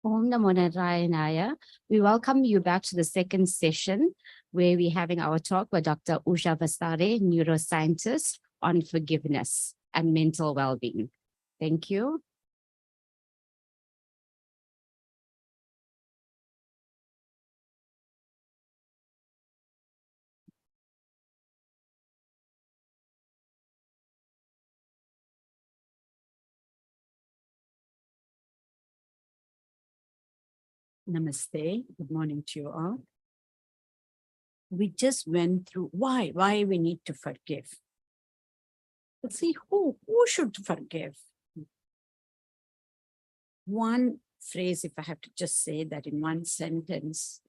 Om Namo Narayana. We welcome you back to the second session where we're having our talk with Dr. Usha Vastare, neuroscientist, on forgiveness and mental well-being. Thank you. Namaste. Good morning to you all. We just went through why we need to forgive. Let's see who should forgive. One phrase, if I have to just say that in one sentence,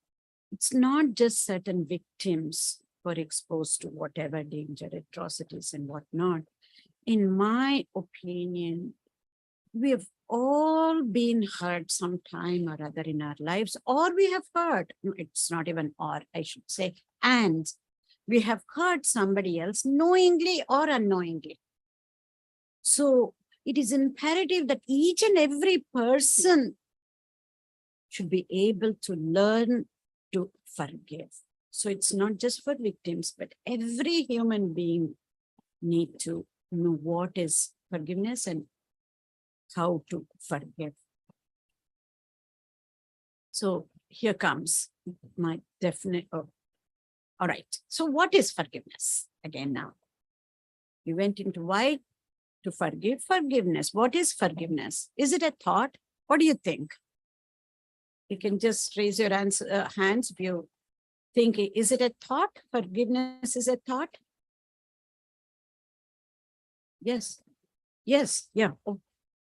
it's not just certain victims who are exposed to whatever danger, atrocities and whatnot. In my opinion, we have all been hurt sometime or other in our lives, or we have hurt. No, it's not even or, I should say, and we have hurt somebody else knowingly or unknowingly. So it is imperative that each and every person should be able to learn to forgive. So it's not just for victims, but every human being need to know what is forgiveness and how to forgive. So here comes my definite, all right. So what is forgiveness? Again now, we went into why to forgive. Forgiveness, what is forgiveness? Is it a thought? What do you think? You can just raise your hands if you think, is it a thought? Forgiveness is a thought? Yes. Yes. Yeah. Oh.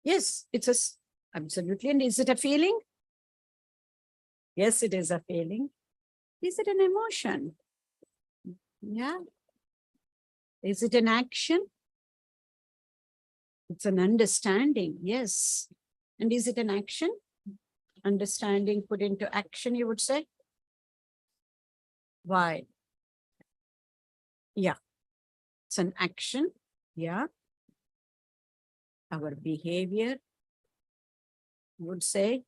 Yes, it's absolutely. And is it a feeling? Yes, it is a feeling. Is it an emotion? Yeah. Is it an action? It's an understanding. Yes. And is it an action? Understanding put into action, you would say? Why? Yeah. It's an action. Yeah. Our behavior would say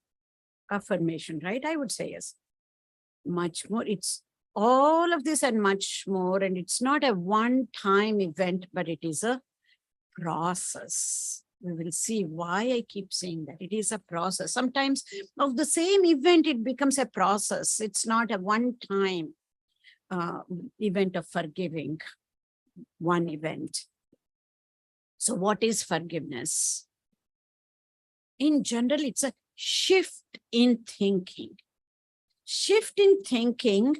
affirmation, right? I would say yes. Much more. It's all of this and much more. And it's not a one-time event, but it is a process. We will see why I keep saying that. It is a process. Sometimes of the same event, it becomes a process. It's not a one-time event of forgiving, one event. So what is forgiveness? In general, it's a shift in thinking. Shift in thinking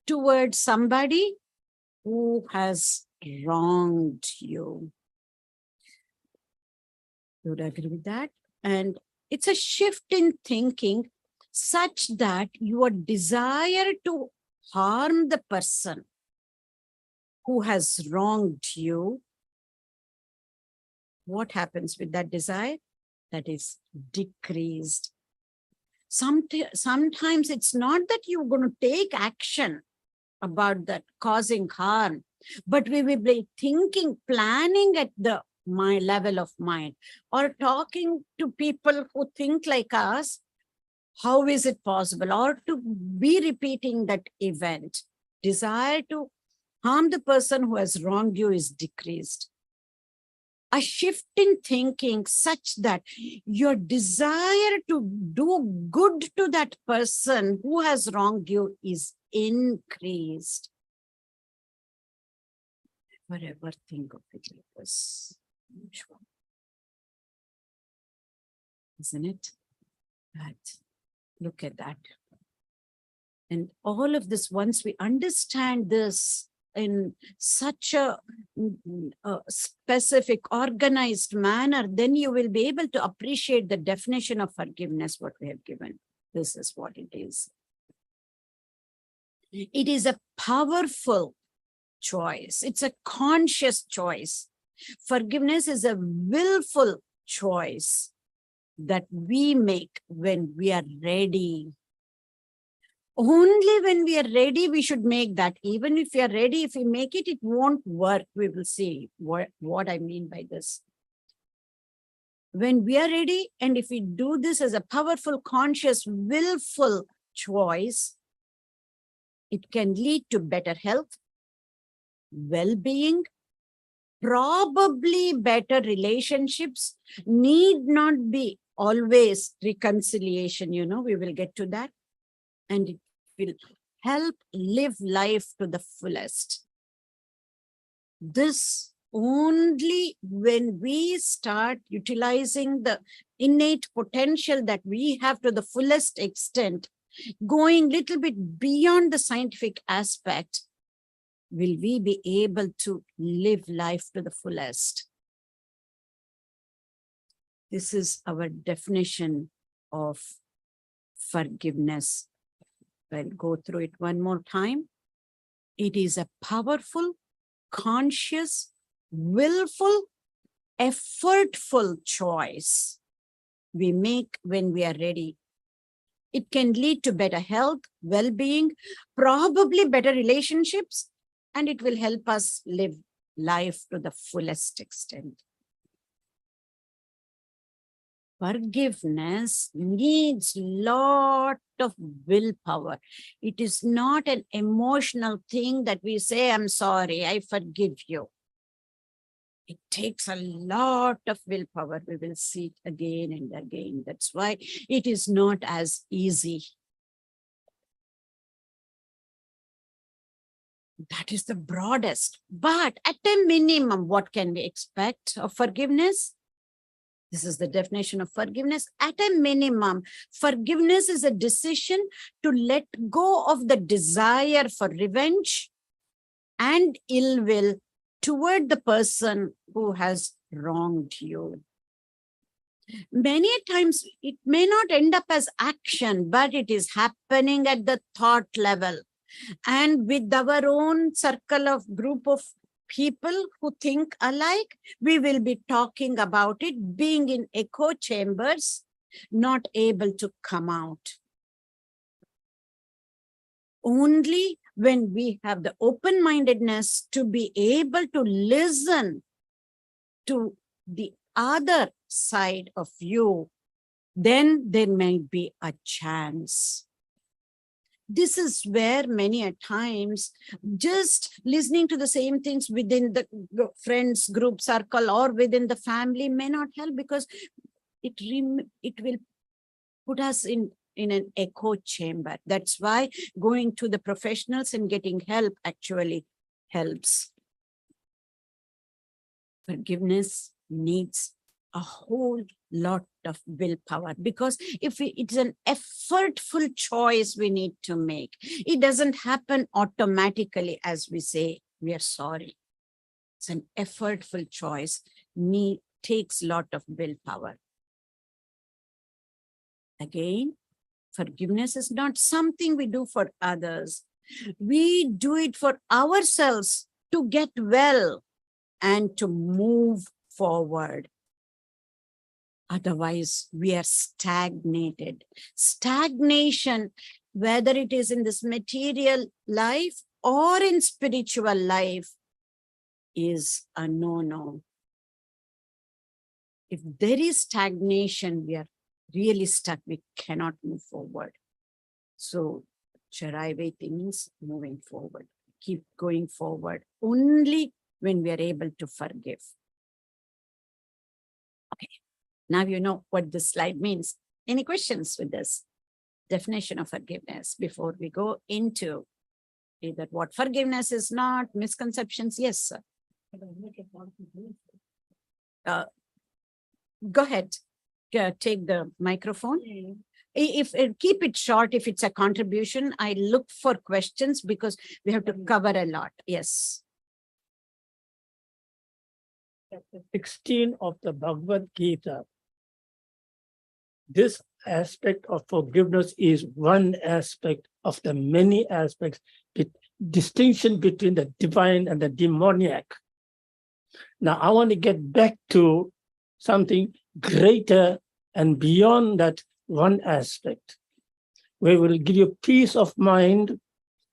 towards somebody who has wronged you. You would agree with that? And it's a shift in thinking such that your desire to harm the person who has wronged you, what happens with that desire? That is decreased. Sometimes it's not that you're going to take action about that causing harm, but we will be thinking, planning at my level of mind, or talking to people who think like us. How is it possible? Or to be repeating that event. Desire to harm the person who has wronged you is decreased. A shift in thinking such that your desire to do good to that person who has wronged you is increased. Never ever think of it like this. Isn't it? But look at that. And all of this, once we understand this in such a specific, organized manner, then you will be able to appreciate the definition of forgiveness, what we have given. This is what it is. It is a powerful choice. It's a conscious choice. Forgiveness is a willful choice that we make when we are ready. Only when we are ready, we should make that. Even if we are ready, if we make it, it won't work. We will see what I mean by this. When we are ready, and if we do this as a powerful, conscious, willful choice, it can lead to better health, well-being, probably better relationships, need not be always reconciliation, we will get to that. And it will help live life to the fullest. This only when we start utilizing the innate potential that we have to the fullest extent, going little bit beyond the scientific aspect, will we be able to live life to the fullest. This is our definition of forgiveness. I'll go through it one more time. It is a powerful, conscious, willful, effortful choice we make when we are ready. It can lead to better health, well-being, probably better relationships, and it will help us live life to the fullest extent. Forgiveness needs a lot of willpower. It is not an emotional thing that we say, I'm sorry, I forgive you. It takes a lot of willpower. We will see it again and again. That's why it is not as easy. That is the broadest. But at a minimum, what can we expect of forgiveness? This is the definition of forgiveness. At a minimum, forgiveness is a decision to let go of the desire for revenge and ill will toward the person who has wronged you. Many times it may not end up as action, but it is happening at the thought level. And with our own circle of group of people who think alike, we will be talking about it, being in echo chambers, not able to come out. Only when we have the open-mindedness to be able to listen to the other side of you, then there may be a chance. This is where many a times just listening to the same things within the friends group circle or within the family may not help, because it will put us in an echo chamber. That's why going to the professionals and getting help actually helps. Forgiveness needs a whole lot of willpower, because it's an effortful choice we need to make. It doesn't happen automatically as we say, we are sorry. It's an effortful choice, takes a lot of willpower. Again, forgiveness is not something we do for others. We do it for ourselves to get well and to move forward. Otherwise, we are stagnated. Stagnation, whether it is in this material life or in spiritual life, is a no-no. If there is stagnation, we are really stuck. We cannot move forward. So, Charayaveti means moving forward. Keep going forward only when we are able to forgive. Okay. Now you know what this slide means. Any questions with this definition of forgiveness before we go into either what forgiveness is not, misconceptions? Yes, sir. Go ahead. Take the microphone. If keep it short, if it's a contribution, I look for questions because we have to cover a lot. Yes. Chapter 16 of the Bhagavad Gita. This aspect of forgiveness is one aspect of the many aspects, the distinction between the divine and the demoniac. Now, I want to get back to something greater and beyond that one aspect, where will give you peace of mind,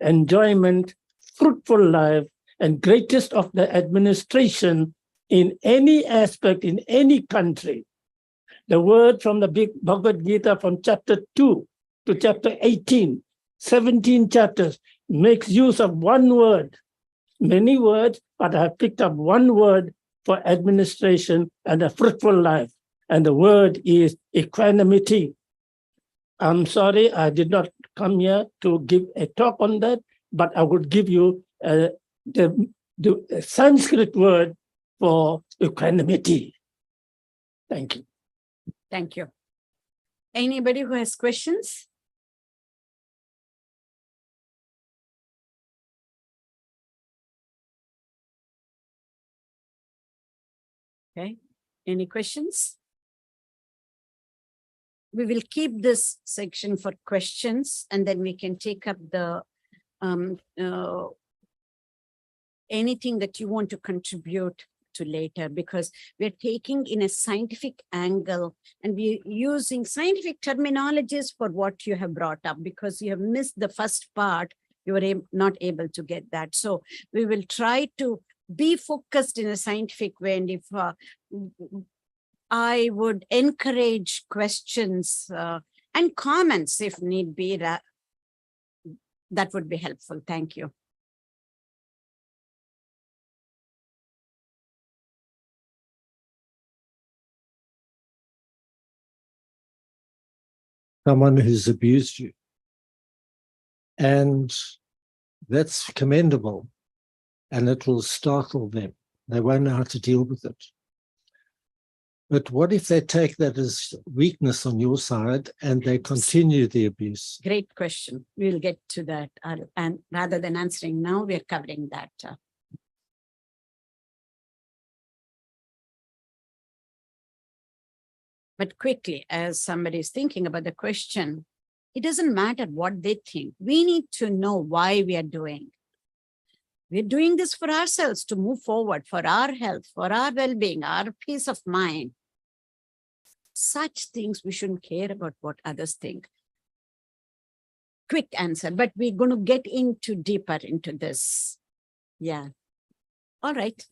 enjoyment, fruitful life, and greatest of the administration in any aspect, in any country. The word from the big Bhagavad Gita from chapter 2 to chapter 18, 17 chapters, makes use of one word, many words, but I have picked up one word for administration and a fruitful life. And the word is equanimity. I'm sorry, I did not come here to give a talk on that, but I would give you the Sanskrit word for equanimity. Thank you. Thank you. Anybody who has questions? Okay, any questions? We will keep this section for questions, and then we can take up the anything that you want to contribute to later, because we're taking in a scientific angle and we're using scientific terminologies for what you have brought up, because you have missed the first part. You were not able to get that. So we will try to be focused in a scientific way. And if I would encourage questions and comments if need be, that would be helpful. Thank you. Someone who's abused you. And that's commendable. And it will startle them. They won't know how to deal with it. But what if they take that as weakness on your side and they continue the abuse? Great question. We'll get to that. And rather than answering now, we're covering that. But quickly, as somebody is thinking about the question, it doesn't matter what they think. We need to know why we are doing. We're doing this for ourselves to move forward, for our health, for our well-being, our peace of mind. Such things, we shouldn't care about what others think. Quick answer, but we're going to get into deeper into this. Yeah. All right.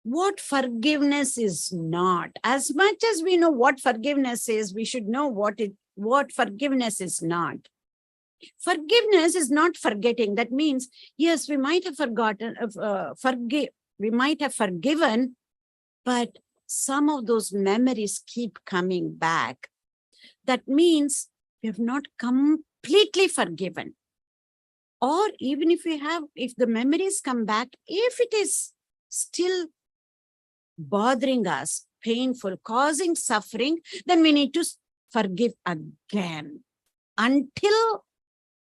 What forgiveness is not. As much as we know what forgiveness is, we should know what forgiveness is not. Forgiveness is not forgetting. That means, yes, we might have forgotten, we might have forgiven, but some of those memories keep coming back. That means we have not completely forgiven. Or even if if the memories come back, if it is still bothering us, painful, causing suffering, then we need to forgive again until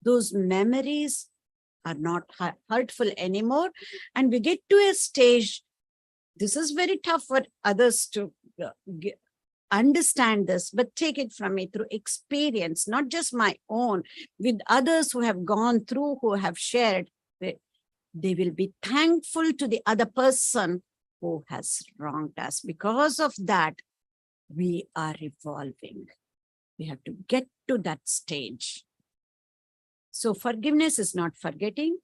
those memories are not hurtful anymore. And we get to a stage, this is very tough for others to understand this, but take it from me through experience, not just my own, with others who have gone through, who have shared. They will be thankful to the other person who has wronged us. Because of that, we are evolving. We have to get to that stage. So forgiveness is not forgetting.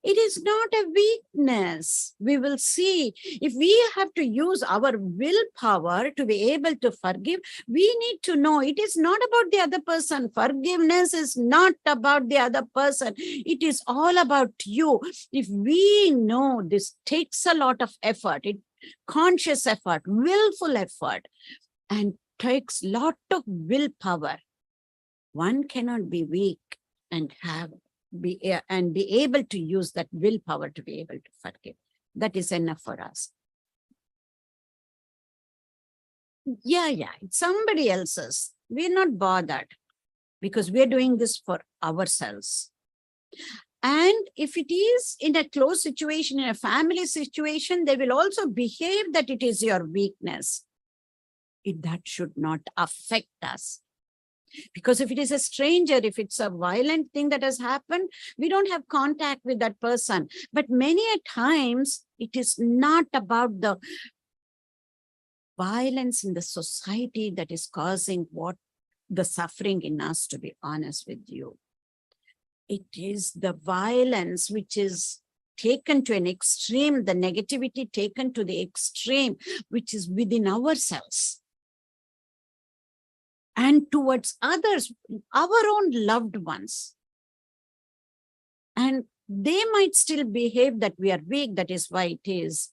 It is not a weakness. We will see. If we have to use our willpower to be able to forgive, we need to know it is not about the other person. Forgiveness is not about the other person. It is all about you. If we know this takes a lot of effort, conscious effort, willful effort, and takes a lot of willpower, one cannot be weak and be able to use that willpower to be able to forgive. That is enough for us. Yeah, it's somebody else's. We're not bothered because we're doing this for ourselves. And if it is in a close situation, in a family situation, they will also behave that it is your weakness. That should not affect us. Because if it is a stranger, if it's a violent thing that has happened, we don't have contact with that person. But many a times, it is not about the violence in the society that is causing the suffering in us, to be honest with you. It is the violence which is taken to an extreme, the negativity taken to the extreme, which is within ourselves and towards others, our own loved ones. And they might still behave that we are weak, that is why it is.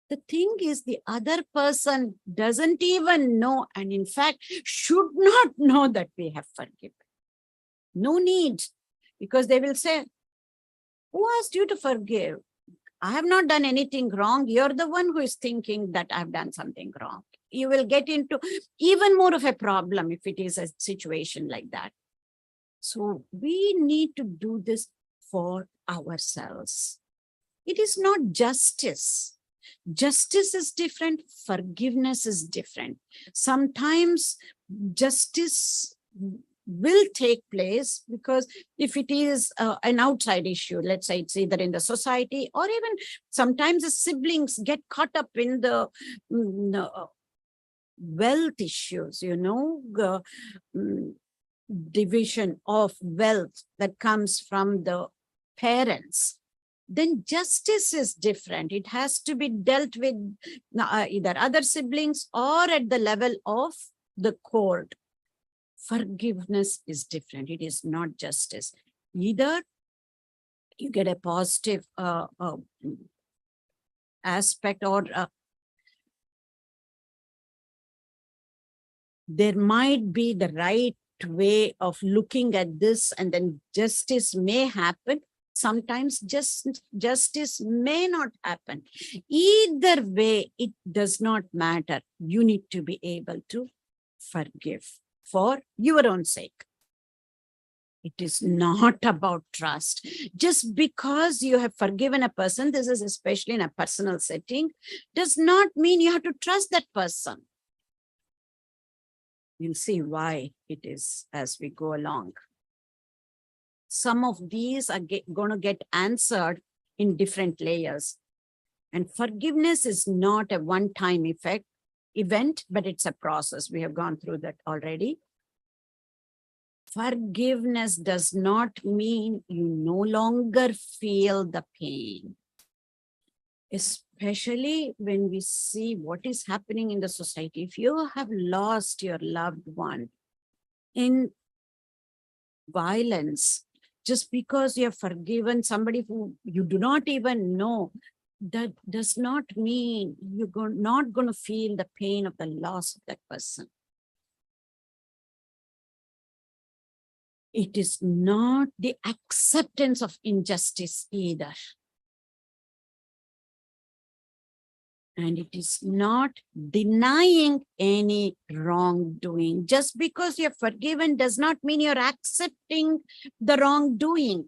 The thing is, the other person doesn't even know, and in fact, should not know that we have forgiven. No need, because they will say, who asked you to forgive? I have not done anything wrong. You're the one who is thinking that I've done something wrong. You will get into even more of a problem if it is a situation like that. So we need to do this for ourselves. It is not justice. Justice is different. Forgiveness is different. Sometimes justice will take place because if it is an outside issue, let's say it's either in the society or even sometimes the siblings get caught up in the wealth issues, division of wealth that comes from the parents, then justice is different. It has to be dealt with either other siblings or at the level of the court. Forgiveness is different. It is not justice. Either you get a positive aspect, or there might be the right way of looking at this, and then justice may happen. Sometimes justice may not happen. Either way, it does not matter. You need to be able to forgive for your own sake. It is not about trust. Just because you have forgiven a person, this is especially in a personal setting, does not mean you have to trust that person. You'll see why it is as we go along. Some of these are going to get answered in different layers. And forgiveness is not a one-time event, but it's a process. We have gone through that already. Forgiveness does not mean you no longer feel the pain. Especially when we see what is happening in the society. If you have lost your loved one in violence, just because you have forgiven somebody who you do not even know, that does not mean you're not going to feel the pain of the loss of that person. It is not the acceptance of injustice either. And it is not denying any wrongdoing. Just because you're forgiven does not mean you're accepting the wrongdoing.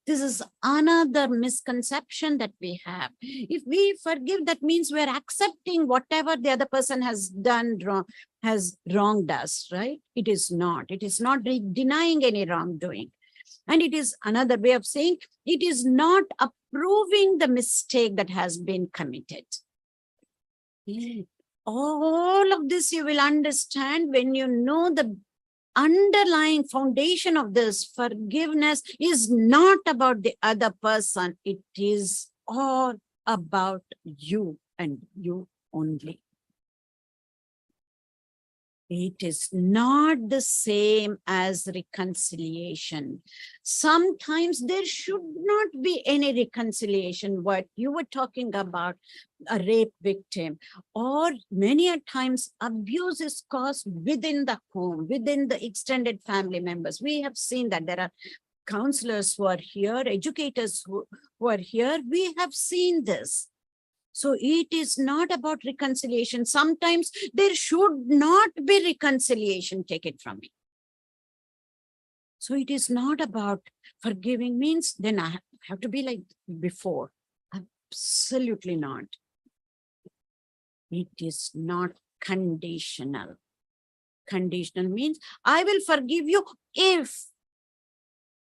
This is another misconception that we have. If we forgive, that means we're accepting whatever the other person has done wrong, has wronged us, right? It is not. It is not denying any wrongdoing. And it is another way of saying it is not approving the mistake that has been committed. All of this you will understand when you know the underlying foundation of this. Forgiveness is not about the other person. It is all about you and you only. It is not the same as reconciliation. Sometimes there should not be any reconciliation. What you were talking about, a rape victim, or many a times abuse is caused within the home, within the extended family members. We have seen that there are counselors who are here, educators who are here. We have seen this. So it is not about reconciliation. Sometimes there should not be reconciliation. Take it from me. So it is not about forgiving means then I have to be like before. Absolutely not. It is not conditional. Conditional means I will forgive you if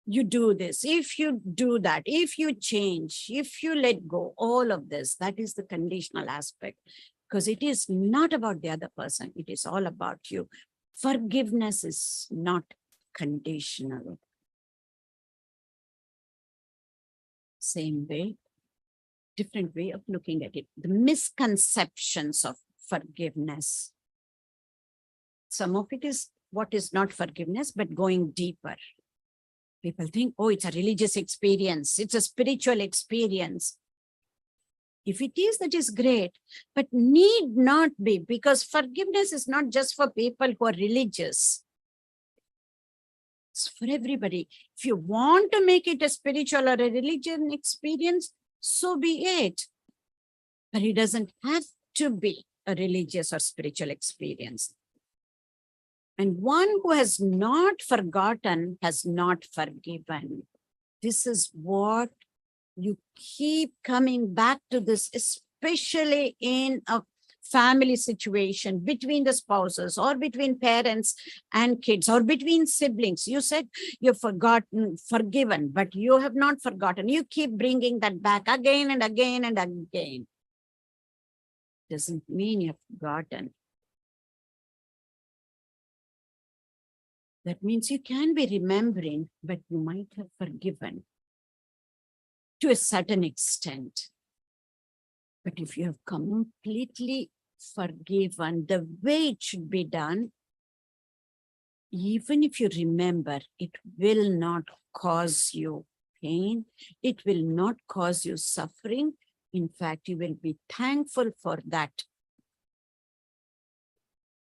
you do this, if you do that, if you change, if you let go, all of this, that is the conditional aspect, because it is not about the other person. It is all about you. Forgiveness is not conditional. Same way, different way of looking at it. The misconceptions of forgiveness. Some of it is what is not forgiveness, but going deeper. People think, oh, it's a religious experience. It's a spiritual experience. If it is, that is great, but need not be, because forgiveness is not just for people who are religious. It's for everybody. If you want to make it a spiritual or a religion experience, so be it. But it doesn't have to be a religious or spiritual experience. And one who has not forgotten has not forgiven. This is what you keep coming back to this, especially in a family situation between the spouses or between parents and kids or between siblings. You said you've forgiven, but you have not forgotten. You keep bringing that back again and again and again. Doesn't mean you've forgotten. That means you can be remembering, but you might have forgiven to a certain extent. But if you have completely forgiven the way it should be done, even if you remember, it will not cause you pain. It will not cause you suffering. In fact, you will be thankful for that.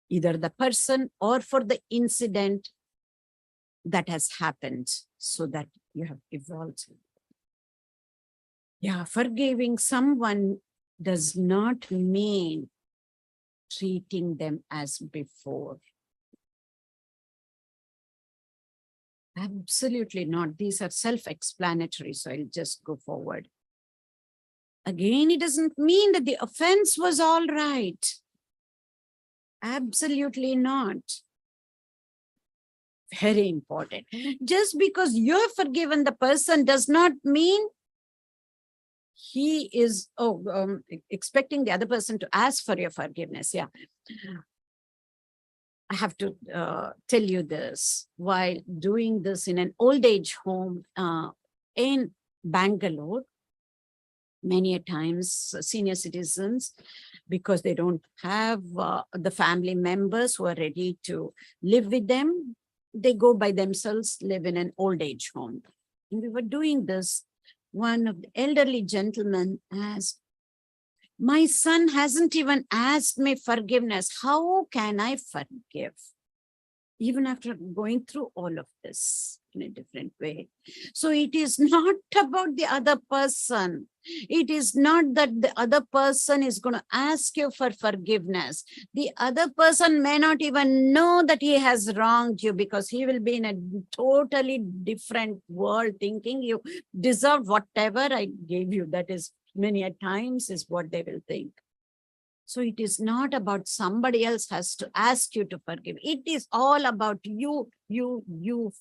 Either the person or for the incident that has happened, so that you have evolved. Yeah, forgiving someone does not mean treating them as before. Absolutely not. These are self-explanatory, so I'll just go forward. Again, it doesn't mean that the offense was all right. Absolutely not. Very important. Just because you have forgiven the person does not mean he is expecting the other person to ask for your forgiveness. Yeah. I have to tell you this. While doing this in an old age home in Bangalore, many a times senior citizens, because they don't have the family members who are ready to live with them, they go by themselves, live in an old age home. And we were doing this. One of the elderly gentlemen asked, my son hasn't even asked me forgiveness. How can I forgive? Even after going through all of this in a different way. So it is not about the other person. It is not that the other person is going to ask you for forgiveness. The other person may not even know that he has wronged you, because he will be in a totally different world thinking you deserve whatever I gave you. That is many a times is what they will think. So it is not about somebody else has to ask you to forgive. It is all about you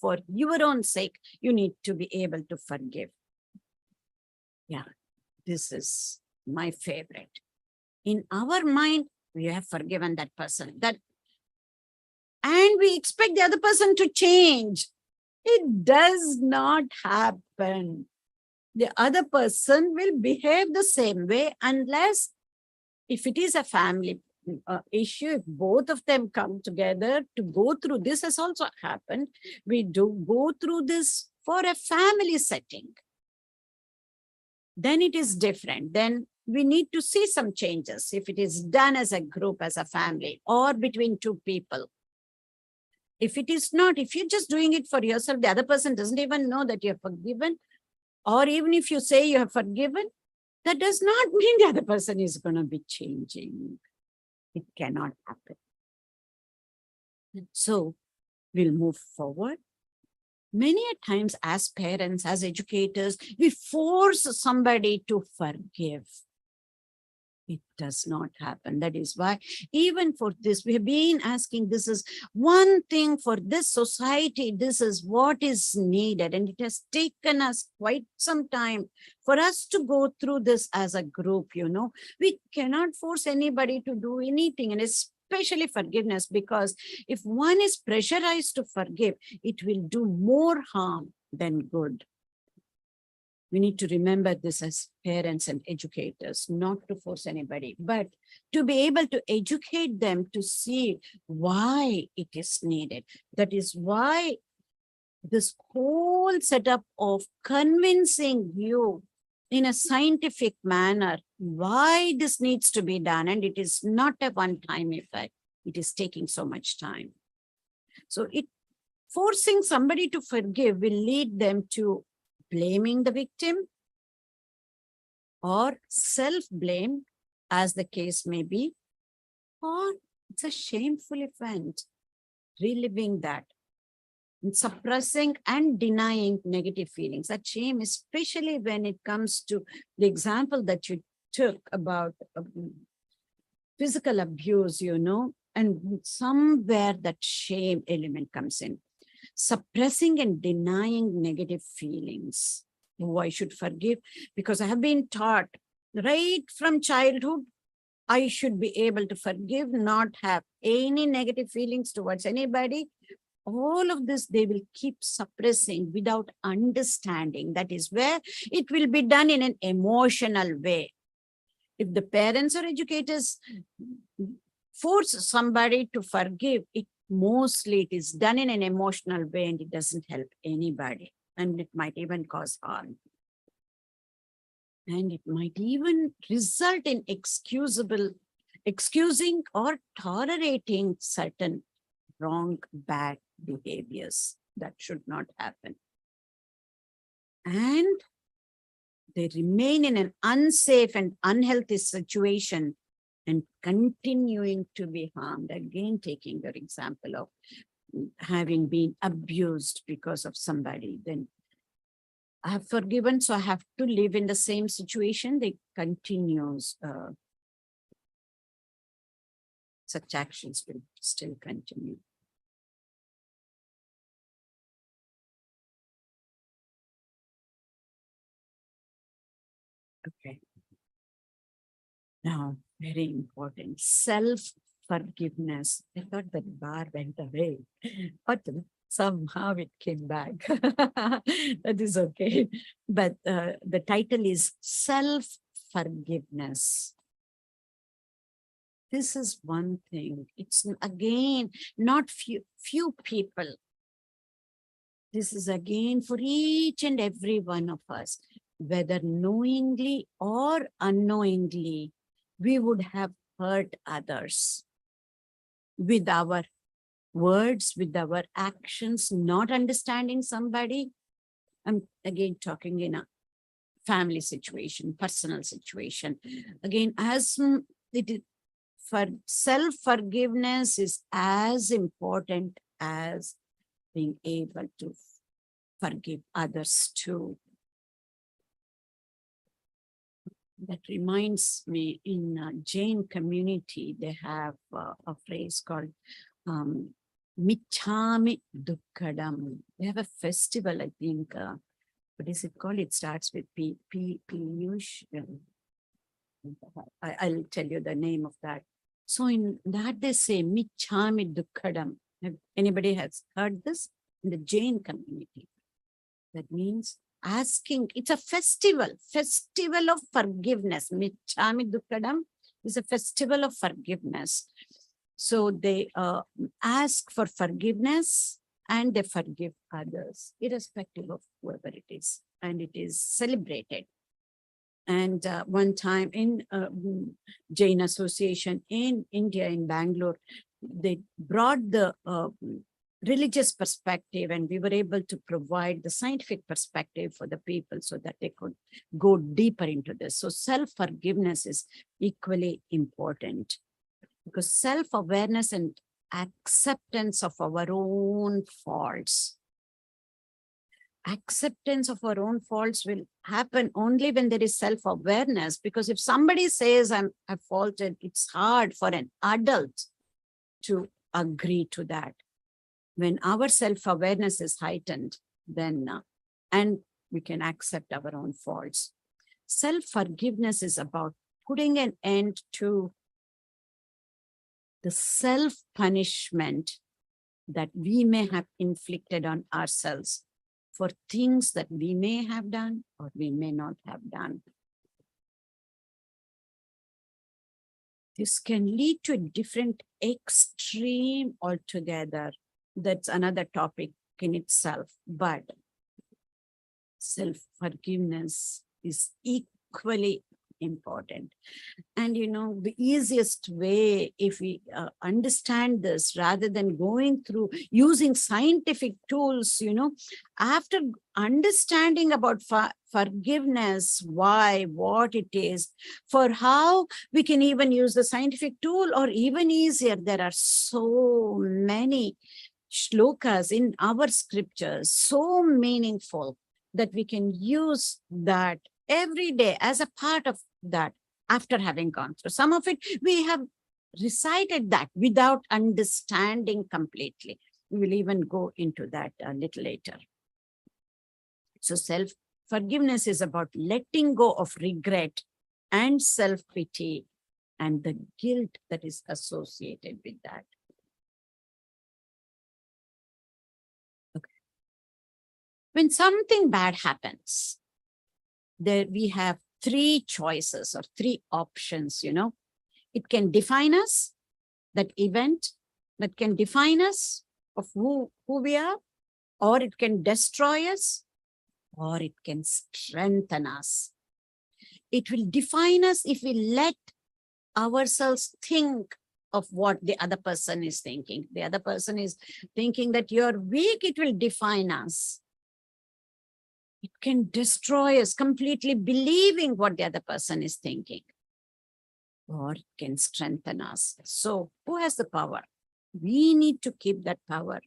for your own sake. You need to be able to forgive. Yeah, this is my favorite. In our mind, we have forgiven that person. And we expect the other person to change. It does not happen. The other person will behave the same way unless, if it is a family issue, if both of them come together to go through this, has also happened. We do go through this for a family setting. Then it is different. Then we need to see some changes if it is done as a group, as a family, or between two people. If it is not, if you're just doing it for yourself, the other person doesn't even know that you have forgiven, or even if you say you have forgiven, that does not mean the other person is going to be changing. It cannot happen. So we'll move forward. Many a times as parents, as educators, we force somebody to forgive. It does not happen. That is why even for this, we have been asking, this is one thing for this society. This is what is needed. And it has taken us quite some time for us to go through this as a group, you know. We cannot force anybody to do anything, and especially forgiveness, because if one is pressurized to forgive, it will do more harm than good. We need to remember this as parents and educators, not to force anybody, but to be able to educate them to see why it is needed. That is why this whole setup of convincing you in a scientific manner why this needs to be done, and it is not a one-time effect. It is taking so much time. So forcing somebody to forgive will lead them to blaming the victim or self-blame, as the case may be, or it's a shameful event, reliving that, and suppressing and denying negative feelings. That shame, especially when it comes to the example that you took about physical abuse, and somewhere that shame element comes in. Suppressing and denying negative feelings. Oh, I should forgive because I have been taught right from childhood, I should be able to forgive, not have any negative feelings towards anybody. All of this, they will keep suppressing without understanding. That is where it will be done in an emotional way. If the parents or educators force somebody to forgive, mostly it is done in an emotional way and it doesn't help anybody. And it might even cause harm. And it might even result in excusing or tolerating certain wrong, bad behaviors that should not happen. And they remain in an unsafe and unhealthy situation and continuing to be harmed. Again, taking your example of having been abused because of somebody, then I have forgiven, so I have to live in the same situation. They continues, such actions will still continue. Okay. Now, very important, self-forgiveness. I thought that bar went away, but somehow it came back. That is okay. But the title is self-forgiveness. This is one thing. It's again, not few people. This is again for each and every one of us, whether knowingly or unknowingly, we would have hurt others with our words, with our actions, not understanding somebody. I'm again talking in a family situation, personal situation. Again, as it is, for self-forgiveness is as important as being able to forgive others too. That reminds me, in Jain community, they have a phrase called Michami Dukkadam. They have a festival, I think. What is it called? It starts with Piyush. I'll tell you the name of that. So in that they say Michami Dukkadam. Anybody has heard this? In the Jain community. That means asking, it's a festival of forgiveness. Michami Dukkadam is a festival of forgiveness. So they ask for forgiveness and they forgive others, irrespective of whoever it is, and it is celebrated. And one time in Jain Association in India, in Bangalore, they brought the religious perspective, and we were able to provide the scientific perspective for the people so that they could go deeper into this. So self-forgiveness is equally important, because self-awareness and acceptance of our own faults. Acceptance of our own faults will happen only when there is self-awareness, because if somebody says I've faulted, it's hard for an adult to agree to that. When our self-awareness is heightened, then and we can accept our own faults. Self-forgiveness is about putting an end to the self-punishment that we may have inflicted on ourselves for things that we may have done or we may not have done. This can lead to a different extreme altogether. That's another topic in itself, but self-forgiveness is equally important. And the easiest way, if we understand this, rather than going through using scientific tools, after understanding about forgiveness, why, what it is, for how we can even use the scientific tool, or even easier, there are so many shlokas in our scriptures, so meaningful, that we can use that every day as a part of that after having gone through. Some of it, we have recited that without understanding completely. We will even go into that a little later. So self-forgiveness is about letting go of regret and self-pity and the guilt that is associated with that. Okay. When something bad happens, there we have three choices or three options. It can define us, that event that can define us of who we are, or it can destroy us, or it can strengthen us. It will define us if we let ourselves think of what the other person is thinking. The other person is thinking that you're weak, it will define us. It can destroy us, completely believing what the other person is thinking, or it can strengthen us. So who has the power? We need to keep that power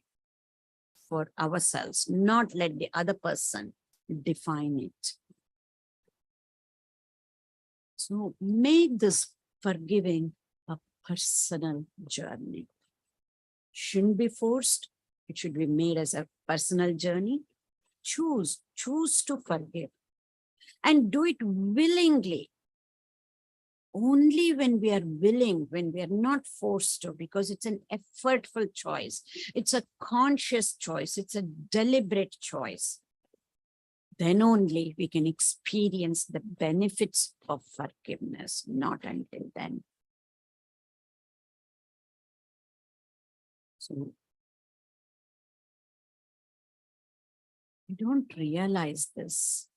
for ourselves, not let the other person define it. So make this forgiving a personal journey. Shouldn't be forced. It should be made as a personal journey. Choose to forgive, and do it willingly. Only when we are willing, when we are not forced to, because it's an effortful choice. It's a conscious choice. It's a deliberate choice. Then only we can experience the benefits of forgiveness, not until then. So we don't realize this.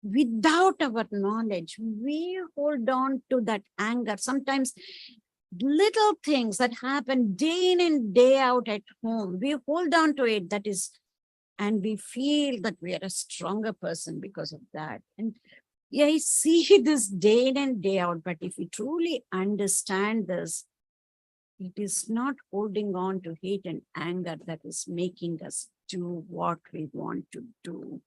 Without our knowledge, we hold on to that anger. Sometimes little things that happen day in and day out at home, we hold on to it. That is, and we feel that we are a stronger person because of that. And yeah, I see this day in and day out, but if we truly understand this, it is not holding on to hate and anger that is making us do what we want to do.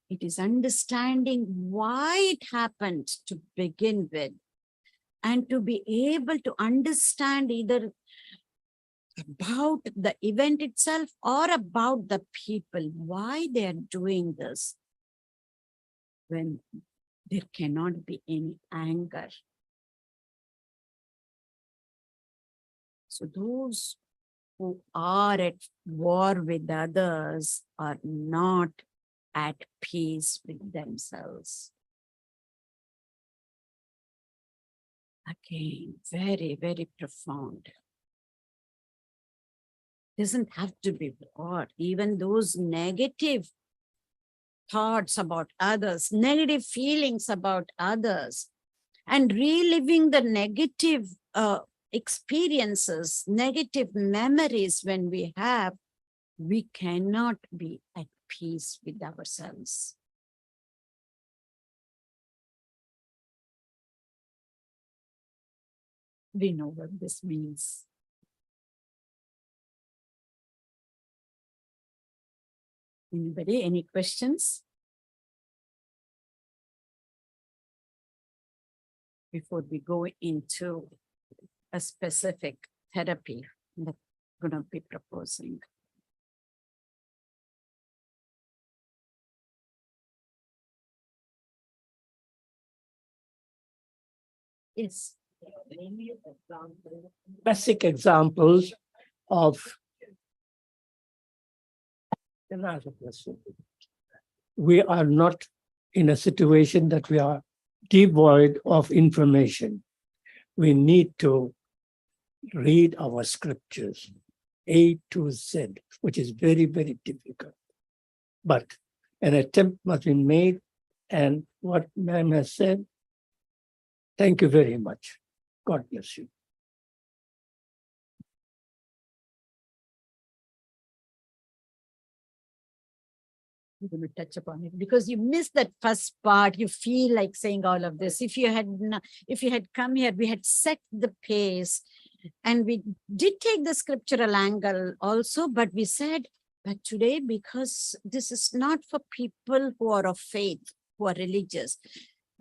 It is understanding why it happened to begin with, and to be able to understand either about the event itself or about the people, why they are doing this, when there cannot be any anger. So those who are at war with others are not at peace with themselves. Again, very, very profound. Doesn't have to be war. Even those negative thoughts about others, negative feelings about others, and reliving the negative experiences, negative memories when we have, we cannot be at peace with ourselves. We know what this means. Anybody, any questions? Before we go into a specific therapy that I'm going to be proposing. Yes. Basic examples of Can I ask a question? We are not in a situation that we are devoid of information. We need to read our scriptures, A to Z, which is very, very difficult. But an attempt must be made, and what ma'am has said, thank you very much. God bless you. I'm going to touch upon it because you missed that first part. You feel like saying all of this. If you had come here, we had set the pace, and we did take the scriptural angle also, but we said, but today, because this is not for people who are of faith, who are religious,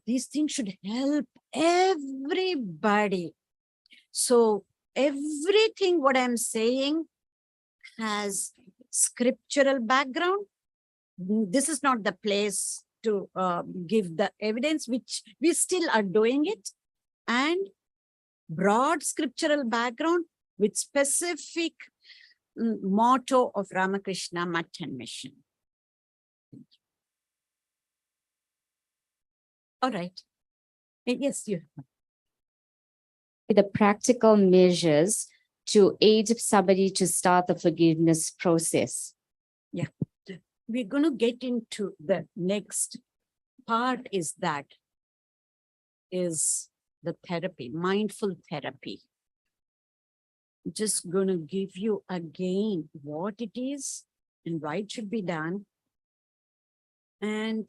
these things should help everybody. So everything what I'm saying has scriptural background. This is not the place to give the evidence, which we still are doing it, and broad scriptural background with specific motto of Ramakrishna Mutt and Mission. All right. Yes, you. The practical measures to aid somebody to start the forgiveness process. Yeah. We're going to get into the next part is the therapy, mindful therapy. Just going to give you again what it is and why it should be done. And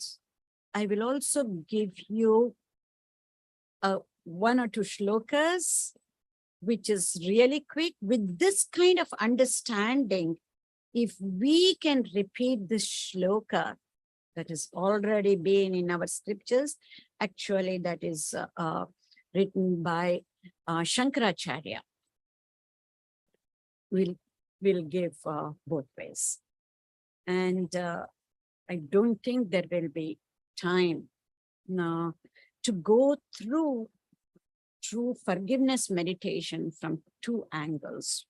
I will also give you one or two shlokas, which is really quick. With this kind of understanding, if we can repeat this shloka that has already been in our scriptures, actually that is written by Shankaracharya. We'll give both ways. And I don't think there will be time now to go through true forgiveness meditation from two angles.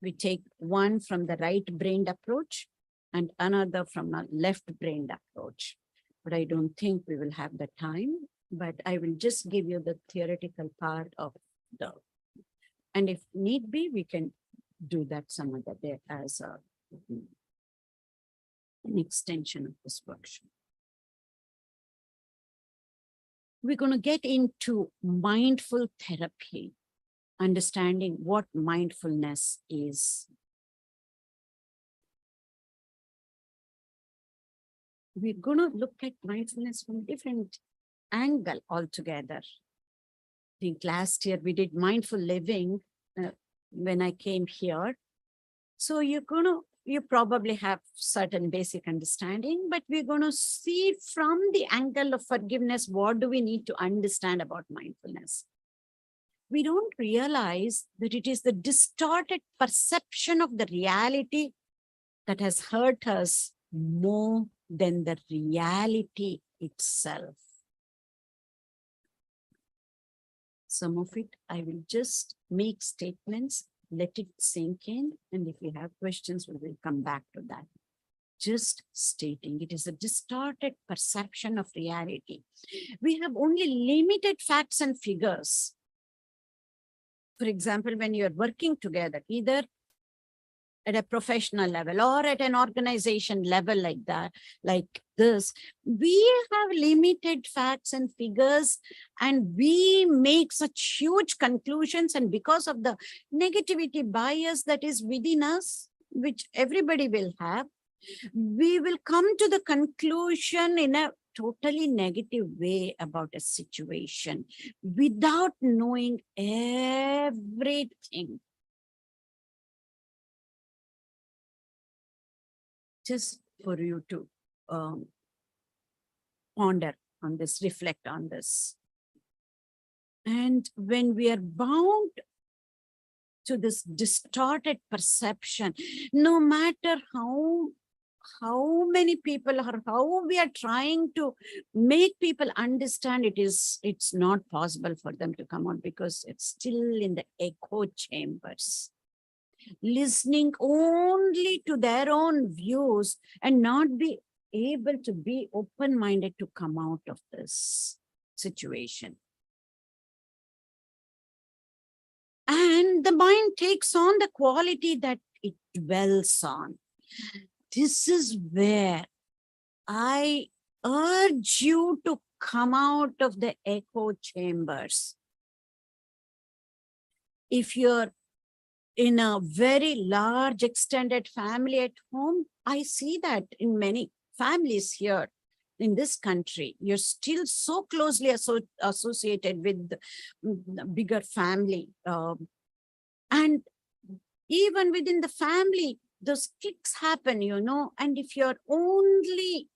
We take one from the right-brained approach and another from a left-brained approach. But I don't think we will have the time, but I will just give you the theoretical part of the, and if need be, we can do that some other day as an extension of this workshop. We're going to get into mindful therapy, understanding what mindfulness is. We're going to look at mindfulness from a different angle altogether. I think last year we did mindful living when I came here. So you probably have certain basic understanding, but we're going to see from the angle of forgiveness, what do we need to understand about mindfulness? We don't realize that it is the distorted perception of the reality that has hurt us more than the reality itself. Some of it, I will just make statements, let it sink in, and if you have questions, we will come back to that. Just stating it is a distorted perception of reality. We have only limited facts and figures. For example, when you're working together, either at a professional level or at an organization level like that, like this, we have limited facts and figures and we make such huge conclusions. And because of the negativity bias that is within us, which everybody will have, we will come to the conclusion in a totally negative way about a situation without knowing everything. Just for you to ponder on this, reflect on this. And when we are bound to this distorted perception, no matter how many people or how we are trying to make people understand, it's not possible for them to come out because it's still in the echo chambers. listening only to their own views and not be able to be open-minded to come out of this situation. And the mind takes on the quality that it dwells on. This is where I urge you to come out of the echo chambers. If you're in a very large extended family at home, I see that in many families here in this country, you're still so closely associated with the bigger family. And even within the family, those cliques happen, you know, and if you're only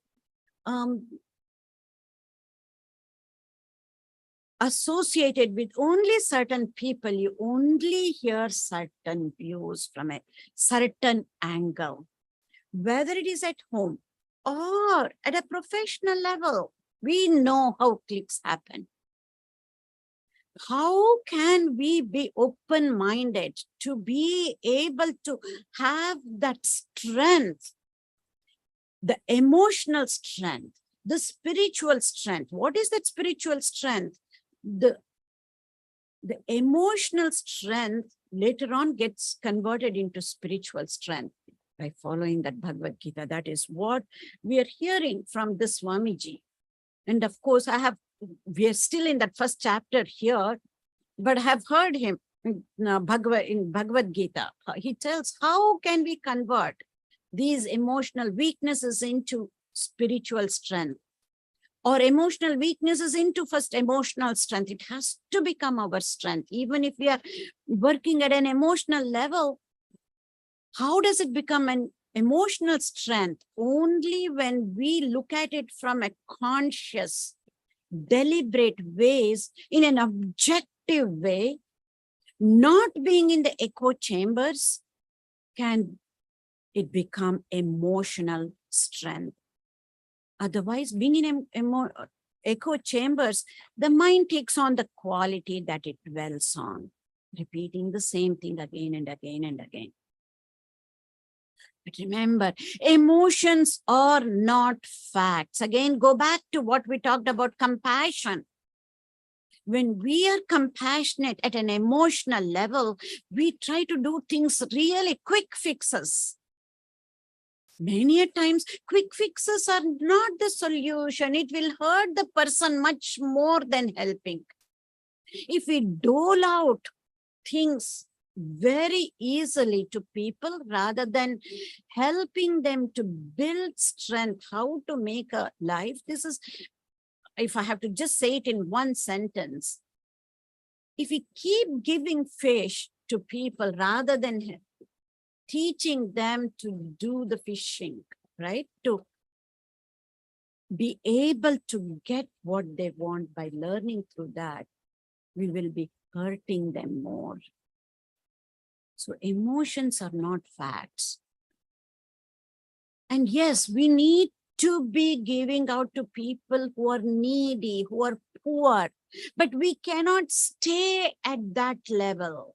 associated with only certain people, you only hear certain views from a certain angle, whether it is at home or at a professional level. We know how cliques happen. How can we be open-minded to be able to have that strength, the emotional strength, the spiritual strength? What is that spiritual strength? The emotional strength later on gets converted into spiritual strength by following that Bhagavad Gita. That is what we are hearing from this Swamiji. And of course, we are still in that first chapter here, but I have heard him in Bhagavad Gita. He tells, how can we convert these emotional weaknesses into spiritual strength? Or emotional weaknesses into first emotional strength. It has to become our strength. Even if we are working at an emotional level, how does it become an emotional strength? Only when we look at it from a conscious, deliberate ways, in an objective way, not being in the echo chambers, can it become emotional strength. Otherwise, being in echo chambers, the mind takes on the quality that it dwells on, repeating the same thing again and again and again. But remember, emotions are not facts. Again, go back to what we talked about, compassion. When we are compassionate at an emotional level, we try to do things really quick fixes. Many a times, quick fixes are not the solution. It will hurt the person much more than helping. If we dole out things very easily to people rather than helping them to build strength, how to make a life, this is, if I have to just say it in one sentence, if we keep giving fish to people rather than teaching them to do the fishing, right? To be able to get what they want by learning through that, we will be hurting them more. So emotions are not facts. And yes, we need to be giving out to people who are needy, who are poor, but we cannot stay at that level.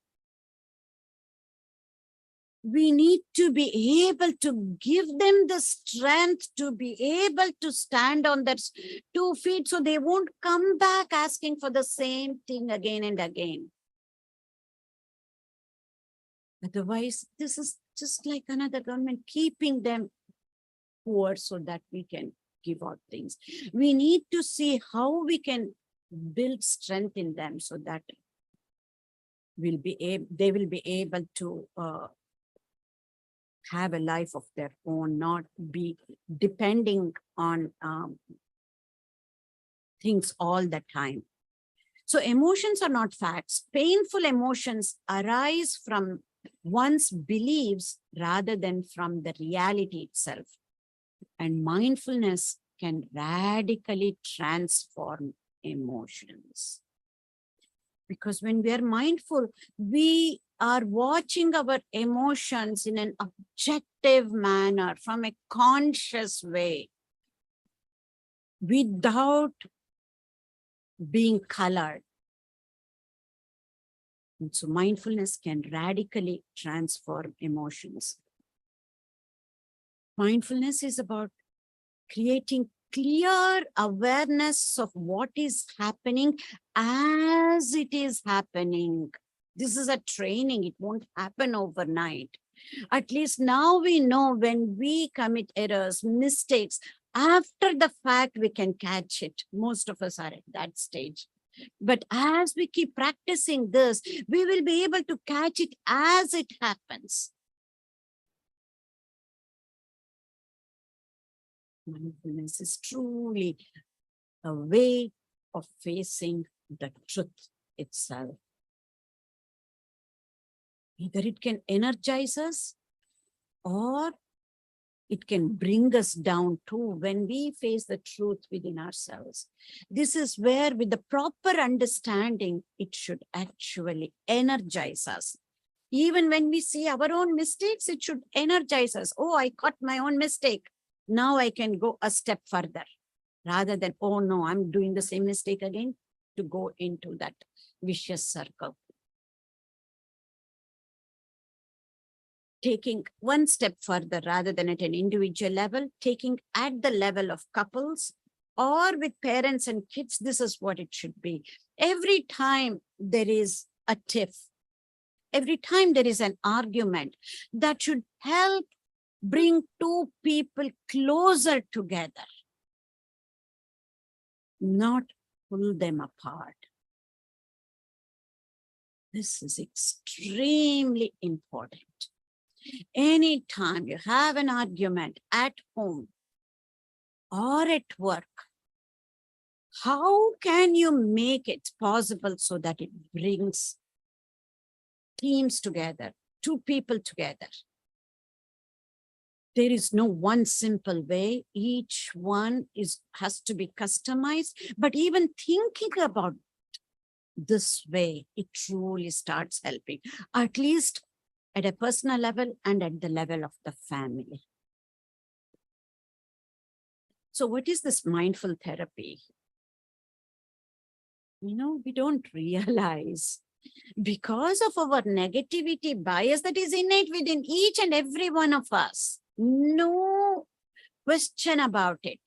We need to be able to give them the strength to be able to stand on their 2 feet so they won't come back asking for the same thing again and again. Otherwise, this is just like another government keeping them poor so that we can give out things. We need to see how we can build strength in them so that they will be able to have a life of their own, not be depending on things all the time. So emotions are not facts. Painful emotions arise from one's beliefs rather than from the reality itself. And mindfulness can radically transform emotions. Because when we are mindful, we are watching our emotions in an objective manner, from a conscious way, without being colored. And so mindfulness can radically transform emotions. Mindfulness is about creating clear awareness of what is happening as it is happening. This is a training. It won't happen overnight. At least now we know when we commit errors, mistakes, after the fact, we can catch it. Most of us are at that stage. But as we keep practicing this, we will be able to catch it as it happens. Mindfulness is truly a way of facing the truth itself. Either it can energize us or it can bring us down too when we face the truth within ourselves. This is where, with the proper understanding, it should actually energize us. Even when we see our own mistakes, it should energize us. Oh, I caught my own mistake. Now I can go a step further rather than, oh no, I'm doing the same mistake again, to go into that vicious circle. Taking one step further rather than at an individual level, taking at the level of couples or with parents and kids, this is what it should be. Every time there is a tiff, every time there is an argument, that should help bring two people closer together, not pull them apart. This is extremely important. Anytime you have an argument at home or at work, how can you make it possible so that it brings teams together, two people together? There is no one simple way. Each one has to be customized, but even thinking about this way, it truly starts helping, at least at a personal level and at the level of the family. So what is this mindful therapy? We don't realize, because of our negativity bias that is innate within each and every one of us, no question about it.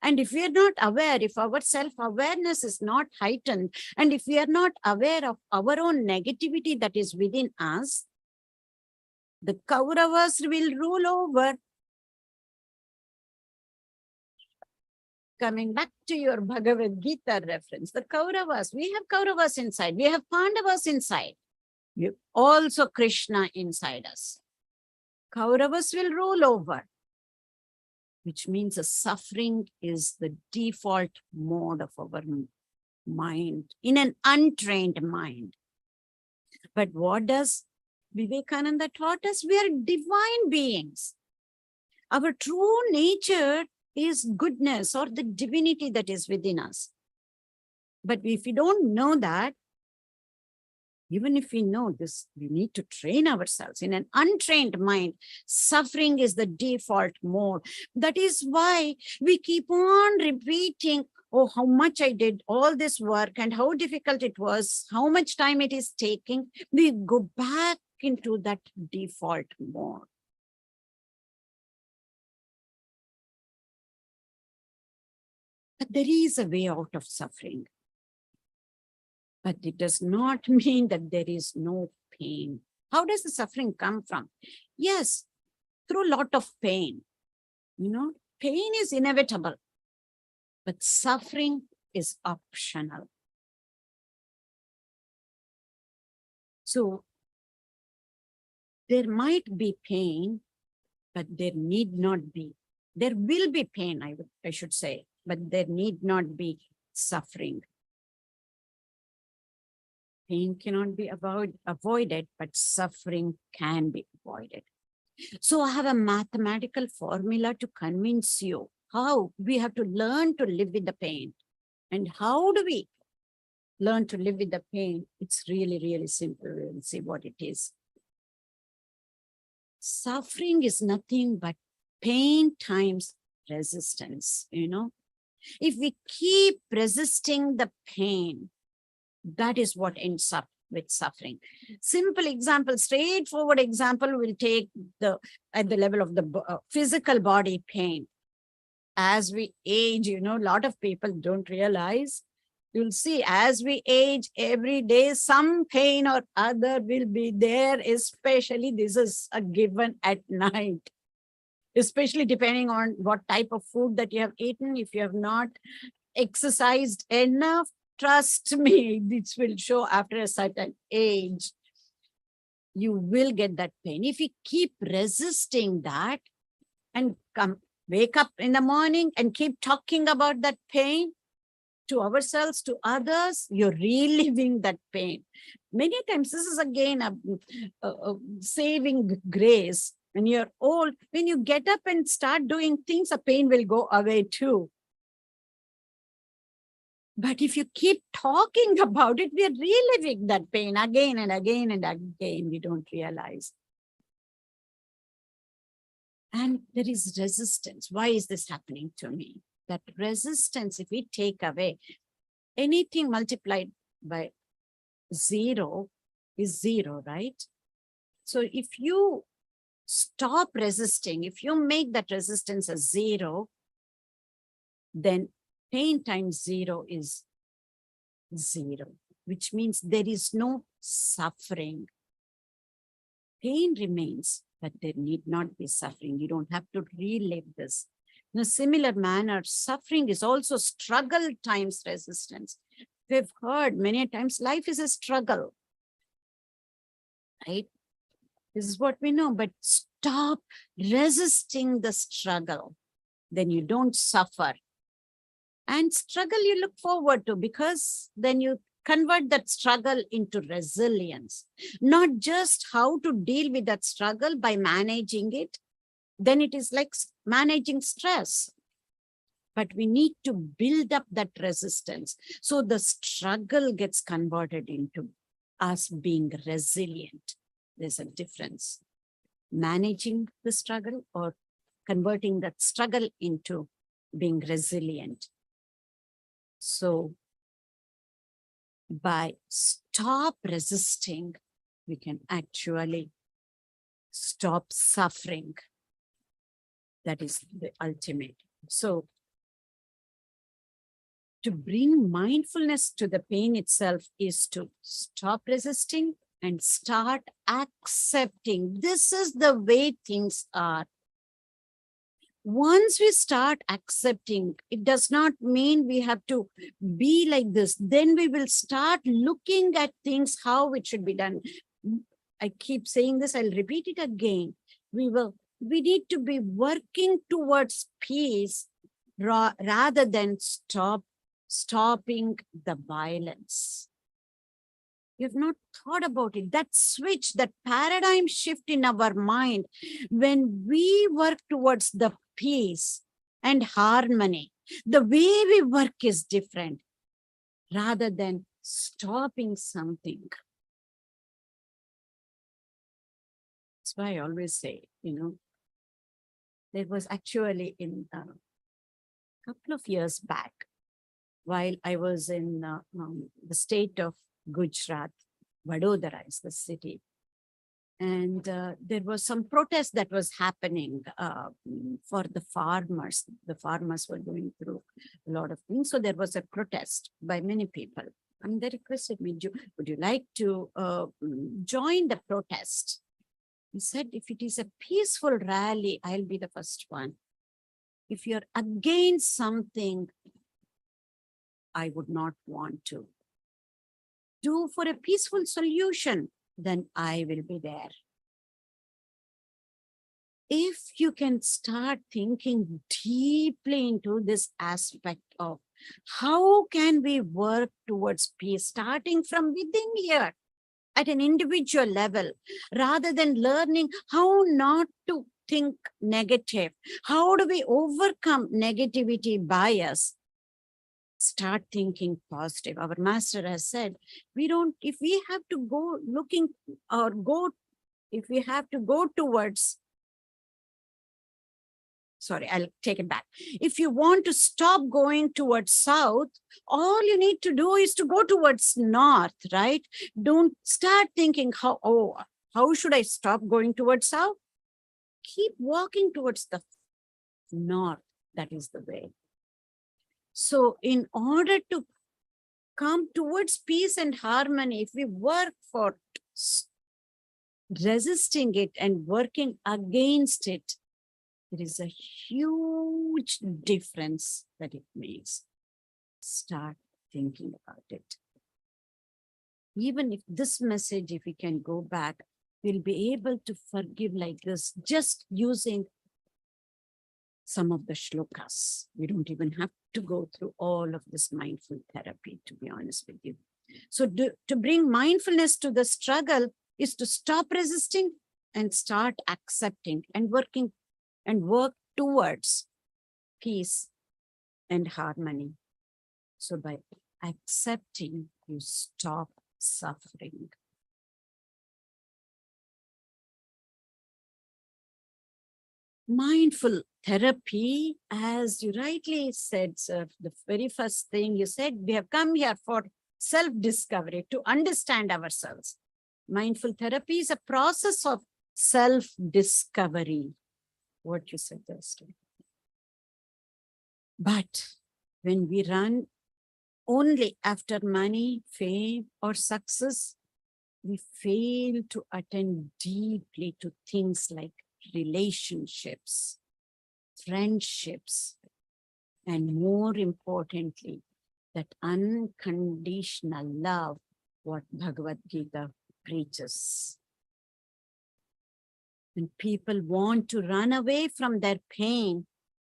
And if we are not aware, if our self-awareness is not heightened, and if we are not aware of our own negativity that is within us, the Kauravas will rule over. Coming back to your Bhagavad Gita reference, the Kauravas, we have Kauravas inside, we have Pandavas inside, we have also Krishna inside us. Kauravas will rule over, which means the suffering is the default mode of our mind, in an untrained mind. But what does Vivekananda taught us? We are divine beings. Our true nature is goodness, or the divinity that is within us. But if we don't know that, even if we know this, we need to train ourselves. In an untrained mind, suffering is the default mode. That is why we keep on repeating, oh, how much I did all this work and how difficult it was, how much time it is taking. We go back into that default mode. But there is a way out of suffering. But it does not mean that there is no pain. How does the suffering come from? Yes, through a lot of pain. Pain is inevitable, but suffering is optional. So there might be pain, but there need not be. There will be pain, I should say, but there need not be suffering. Pain cannot be avoided, but suffering can be avoided. So I have a mathematical formula to convince you how we have to learn to live with the pain. And how do we learn to live with the pain? It's really, really simple. We'll see what it is. Suffering is nothing but pain times resistance, If we keep resisting the pain, that is what ends up with suffering. Simple example, straightforward example, will take at the level of the physical body pain. As we age, a lot of people don't realize. You'll see as we age every day, some pain or other will be there, especially this is a given at night, especially depending on what type of food that you have eaten. If you have not exercised enough, trust me, this will show after a certain age. You will get that pain. If you keep resisting that and wake up in the morning and keep talking about that pain to ourselves, to others, you're reliving that pain. Many times, this is again a saving grace. When you're old, when you get up and start doing things, the pain will go away too. But if you keep talking about it, we are reliving that pain again and again and again. We don't realize. And there is resistance. Why is this happening to me? That resistance, if we take away, anything multiplied by 0 is 0, right? So if you stop resisting, if you make that resistance a 0, then pain times 0 is 0, which means there is no suffering. Pain remains, but there need not be suffering. You don't have to relive this. In a similar manner, suffering is also struggle times resistance. We've heard many times life is a struggle, right? This is what we know, but stop resisting the struggle. Then you don't suffer. And struggle you look forward to, because then you convert that struggle into resilience. Not just how to deal with that struggle by managing it. Then it is like managing stress. But we need to build up that resistance. So the struggle gets converted into us being resilient. There's a difference. Managing the struggle or converting that struggle into being resilient. So by stop resisting, we can actually stop suffering. That is the ultimate. So to bring mindfulness to the pain itself is to stop resisting and start accepting. This is the way things are. Once we start accepting, it does not mean we have to be like this. Then we will start looking at things, how it should be done. I keep saying this, I'll repeat it again. We need to be working towards peace rather than stopping the violence. You've not thought about it. That switch, that paradigm shift in our mind, when we work towards the peace and harmony, the way we work is different rather than stopping something. That's why I always say, there was actually in a couple of years back, while I was in the state of Gujarat, Vadodara is the city. And there was some protest that was happening for the farmers. The farmers were going through a lot of things. So there was a protest by many people. And they requested me, would you like to join the protest? He said, if it is a peaceful rally, I'll be the first one. If you're against something, I would not want to. Do for a peaceful solution, then I will be there. If you can start thinking deeply into this aspect of how can we work towards peace, starting from within here at an individual level, rather than learning how not to think negative. How do we overcome negativity bias? Start thinking positive. Our master has said, if we have to go towards sorry, I'll take it back. If you want to stop going towards south, all you need to do is to go towards north, right? Don't start thinking how should I stop going towards south? Keep walking towards the north. That is the way. So in order to come towards peace and harmony, if we work for resisting it and working against it, there is a huge difference that it makes. Start thinking about it. Even if this message, if we can go back, we'll be able to forgive like this, just using some of the shlokas. We don't even have to go through all of this mindful therapy, to be honest with you. So to bring mindfulness to the struggle is to stop resisting and start accepting and working and work towards peace and harmony. So by accepting, you stop suffering. Mindful therapy, as you rightly said, sir, the very first thing you said, we have come here for self-discovery, to understand ourselves. Mindful therapy is a process of self-discovery. What you said, Thursday. But when we run only after money, fame, or success, we fail to attend deeply to things like relationships, friendships, and more importantly, that unconditional love, what Bhagavad Gita preaches. And people want to run away from their pain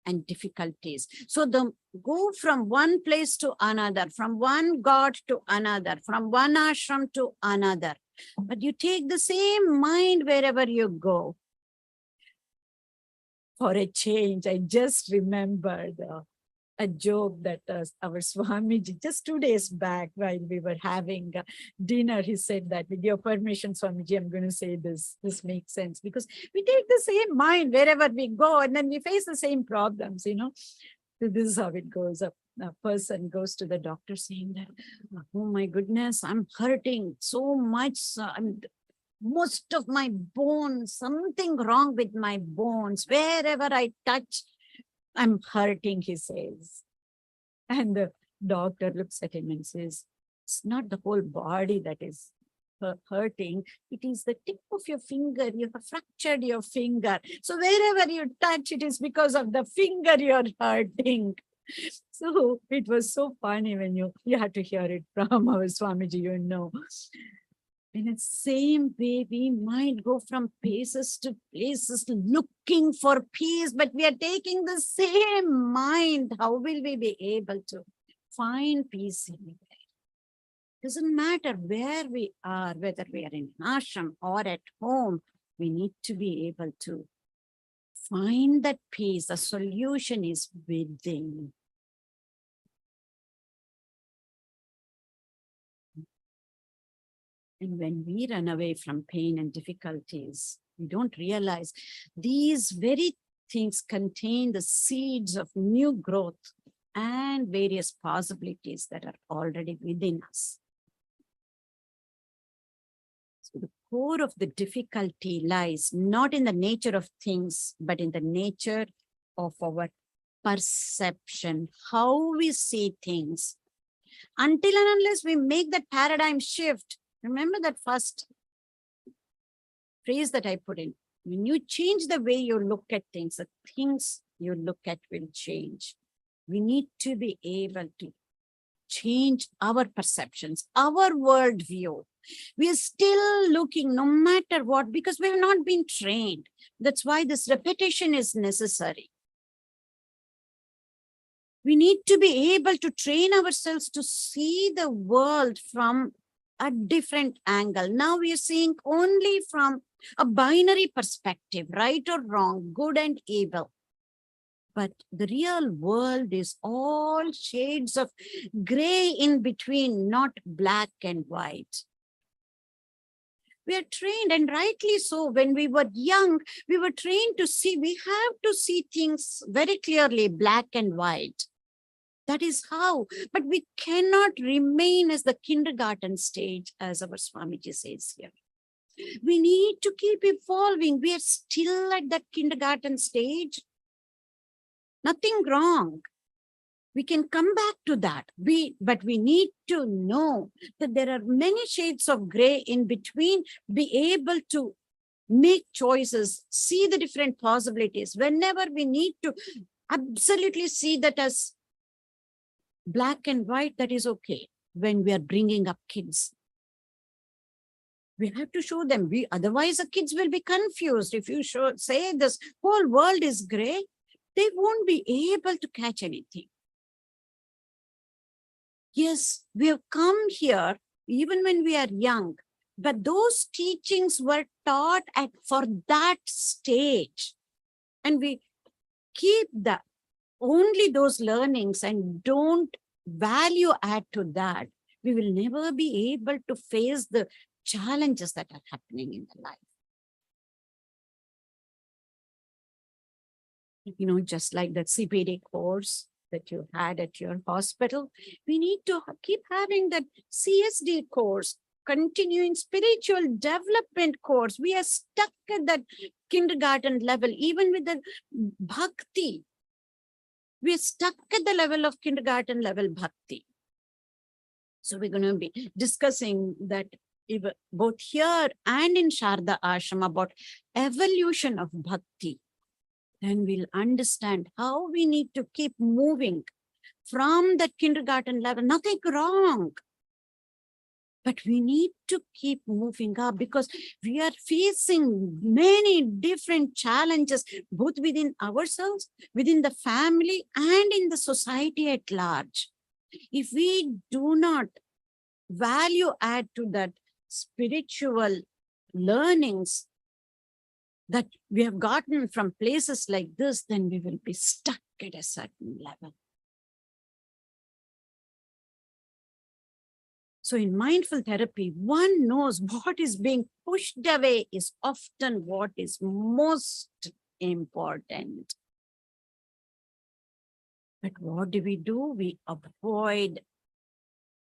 and difficulties. So they go from one place to another, from one god to another, from one ashram to another. But you take the same mind wherever you go. For a change, I just remembered a joke that our Swamiji, just 2 days back while we were having dinner, he said that, with your permission, Swamiji, I'm going to say this. This makes sense because we take the same mind wherever we go and then we face the same problems, you know. So this is how it goes. A person goes to the doctor saying that, oh my goodness, I'm hurting so much. Most of my bones, something wrong with my bones. Wherever I touch, I'm hurting, he says. And the doctor looks at him and says, it's not the whole body that is hurting. It is the tip of your finger. You have fractured your finger. So wherever you touch, it is because of the finger you're hurting. So it was so funny when you had to hear it from our Swamiji, you know. In the same way, we might go from places to places looking for peace, but we are taking the same mind. How will we be able to find peace anywhere? Doesn't matter where we are, whether we are in an ashram or at home, we need to be able to find that peace. The solution is within. And when we run away from pain and difficulties, we don't realize these very things contain the seeds of new growth and various possibilities that are already within us. So the core of the difficulty lies not in the nature of things, but in the nature of our perception, how we see things. Until and unless we make that paradigm shift, remember that first phrase that I put in. When you change the way you look at things, the things you look at will change. We need to be able to change our perceptions, our worldview. We are still looking no matter what, because we have not been trained. That's why this repetition is necessary. We need to be able to train ourselves to see the world from a different angle. Now we are seeing only from a binary perspective, right or wrong, good and evil. But the real world is all shades of gray in between, not black and white. We are trained, and rightly so. When we were young, we were trained to see, we have to see things very clearly, black and white. That is how, but we cannot remain as the kindergarten stage, as our Swamiji says here. We need to keep evolving. We are still at that kindergarten stage. Nothing wrong. We can come back to that. But we need to know that there are many shades of gray in between, be able to make choices, see the different possibilities. Whenever we need to absolutely see that as black and white, that is okay when we are bringing up kids. We have to show them. Otherwise, the kids will be confused. If you say this whole world is gray, they won't be able to catch anything. Yes, we have come here even when we are young, but those teachings were taught for that stage. And we keep only those learnings and don't value add to that. We will never be able to face the challenges that are happening in the life. You know, just like that CPD course that you had at your hospital, we need to keep having that CSD course, continuing spiritual development course. We are stuck at that kindergarten level, even with the bhakti. We're stuck at the level of kindergarten level bhakti. So we're going to be discussing that both here and in Sharda Ashram about evolution of bhakti. Then we'll understand how we need to keep moving from that kindergarten level. Nothing wrong. But we need to keep moving up because we are facing many different challenges, both within ourselves, within the family, and in the society at large. If we do not value add to that spiritual learnings that we have gotten from places like this, then we will be stuck at a certain level. So in mindful therapy, one knows what is being pushed away is often what is most important. But what do? We avoid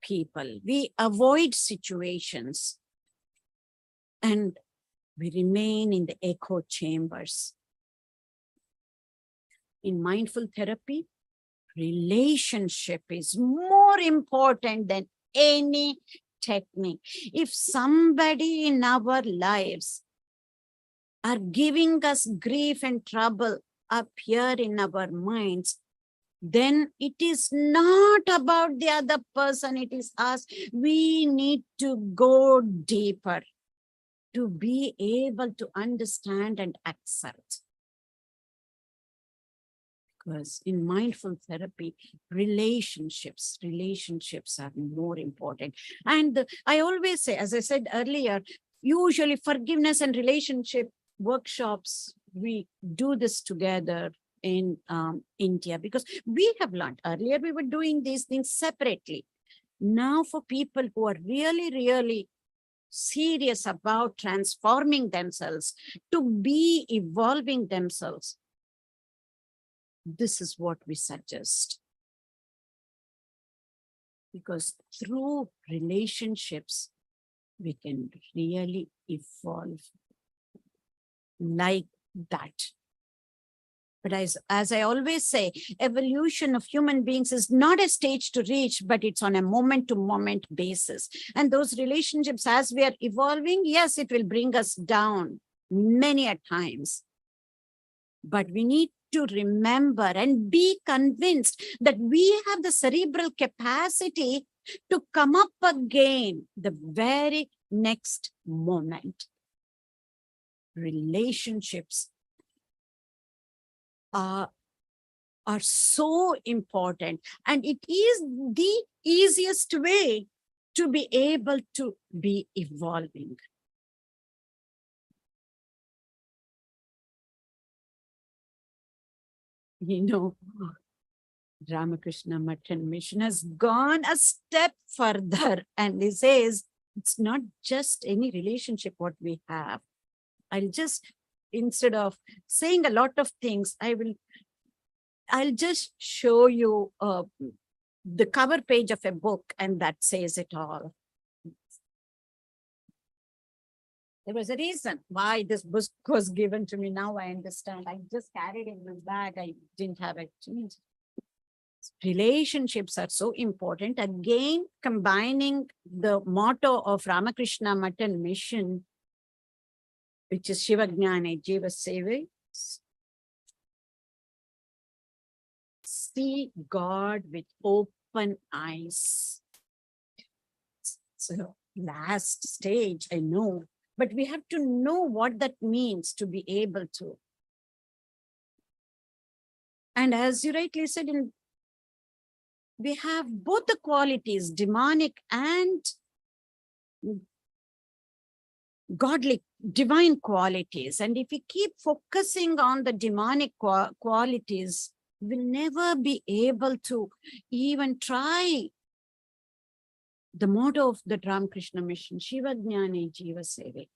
people. We avoid situations. And we remain in the echo chambers. In mindful therapy, relationship is more important than any technique. If somebody in our lives are giving us grief and trouble up here in our minds, then it is not about the other person, it is us. We need to go deeper to be able to understand and accept. Because in mindful therapy, relationships are more important. And I always say, as I said earlier, usually forgiveness and relationship workshops, we do this together in India, because we have learned earlier we were doing these things separately. Now for people who are really, really serious about transforming themselves, to be evolving themselves, this is what we suggest. Because through relationships, we can really evolve like that. But as I always say, evolution of human beings is not a stage to reach, but it's on a moment-to-moment basis. And those relationships, as we are evolving, yes, it will bring us down many a times. But we need to remember and be convinced that we have the cerebral capacity to come up again the very next moment. Relationships are so important, and it is the easiest way to be able to be evolving. You know, Ramakrishna Math Mission has gone a step further, and he says it's not just any relationship what we have. I'll just, instead of saying a lot of things, I'll just show you the cover page of a book, and that says it all. There was a reason why this book was given to me. Now I understand. I just carried it in this bag. I didn't have it. Relationships are so important. Again, combining the motto of Ramakrishna Matan Mission, which is Shiva Gnani Jiva Seva. See God with open eyes. So last stage, I know, but we have to know what that means to be able to. And as you rightly said, we have both the qualities, demonic and godly, divine qualities. And if we keep focusing on the demonic qualities, we'll never be able to even try the motto of the Ramakrishna Mission, Shiva Gnani Jiva Seva.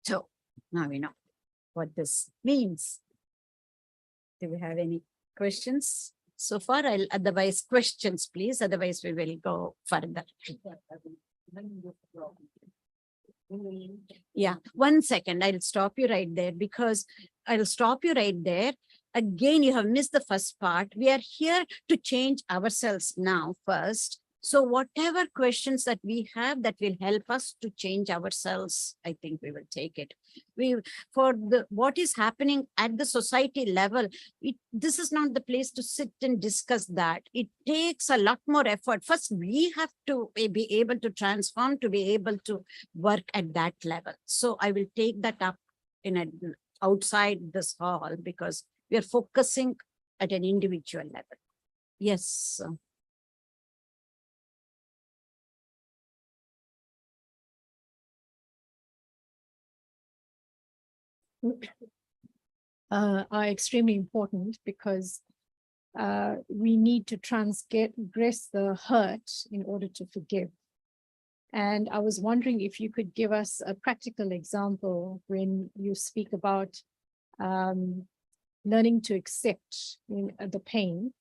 So now we know what this means. Do we have any questions so far? Otherwise, questions, please. Otherwise, we will go further. Yeah, 1 second. I'll stop you right there because Again, you have missed the first part. We are here to change ourselves now first. So whatever questions that we have that will help us to change ourselves, I think we will take it. For what is happening at the society level, this is not the place to sit and discuss that. It takes a lot more effort. First, we have to be able to transform, to be able to work at that level. So I will take that up outside this hall because we are focusing at an individual level. Yes. Are extremely important because we need to transgress the hurt in order to forgive. And I was wondering if you could give us a practical example when you speak about learning to accept the pain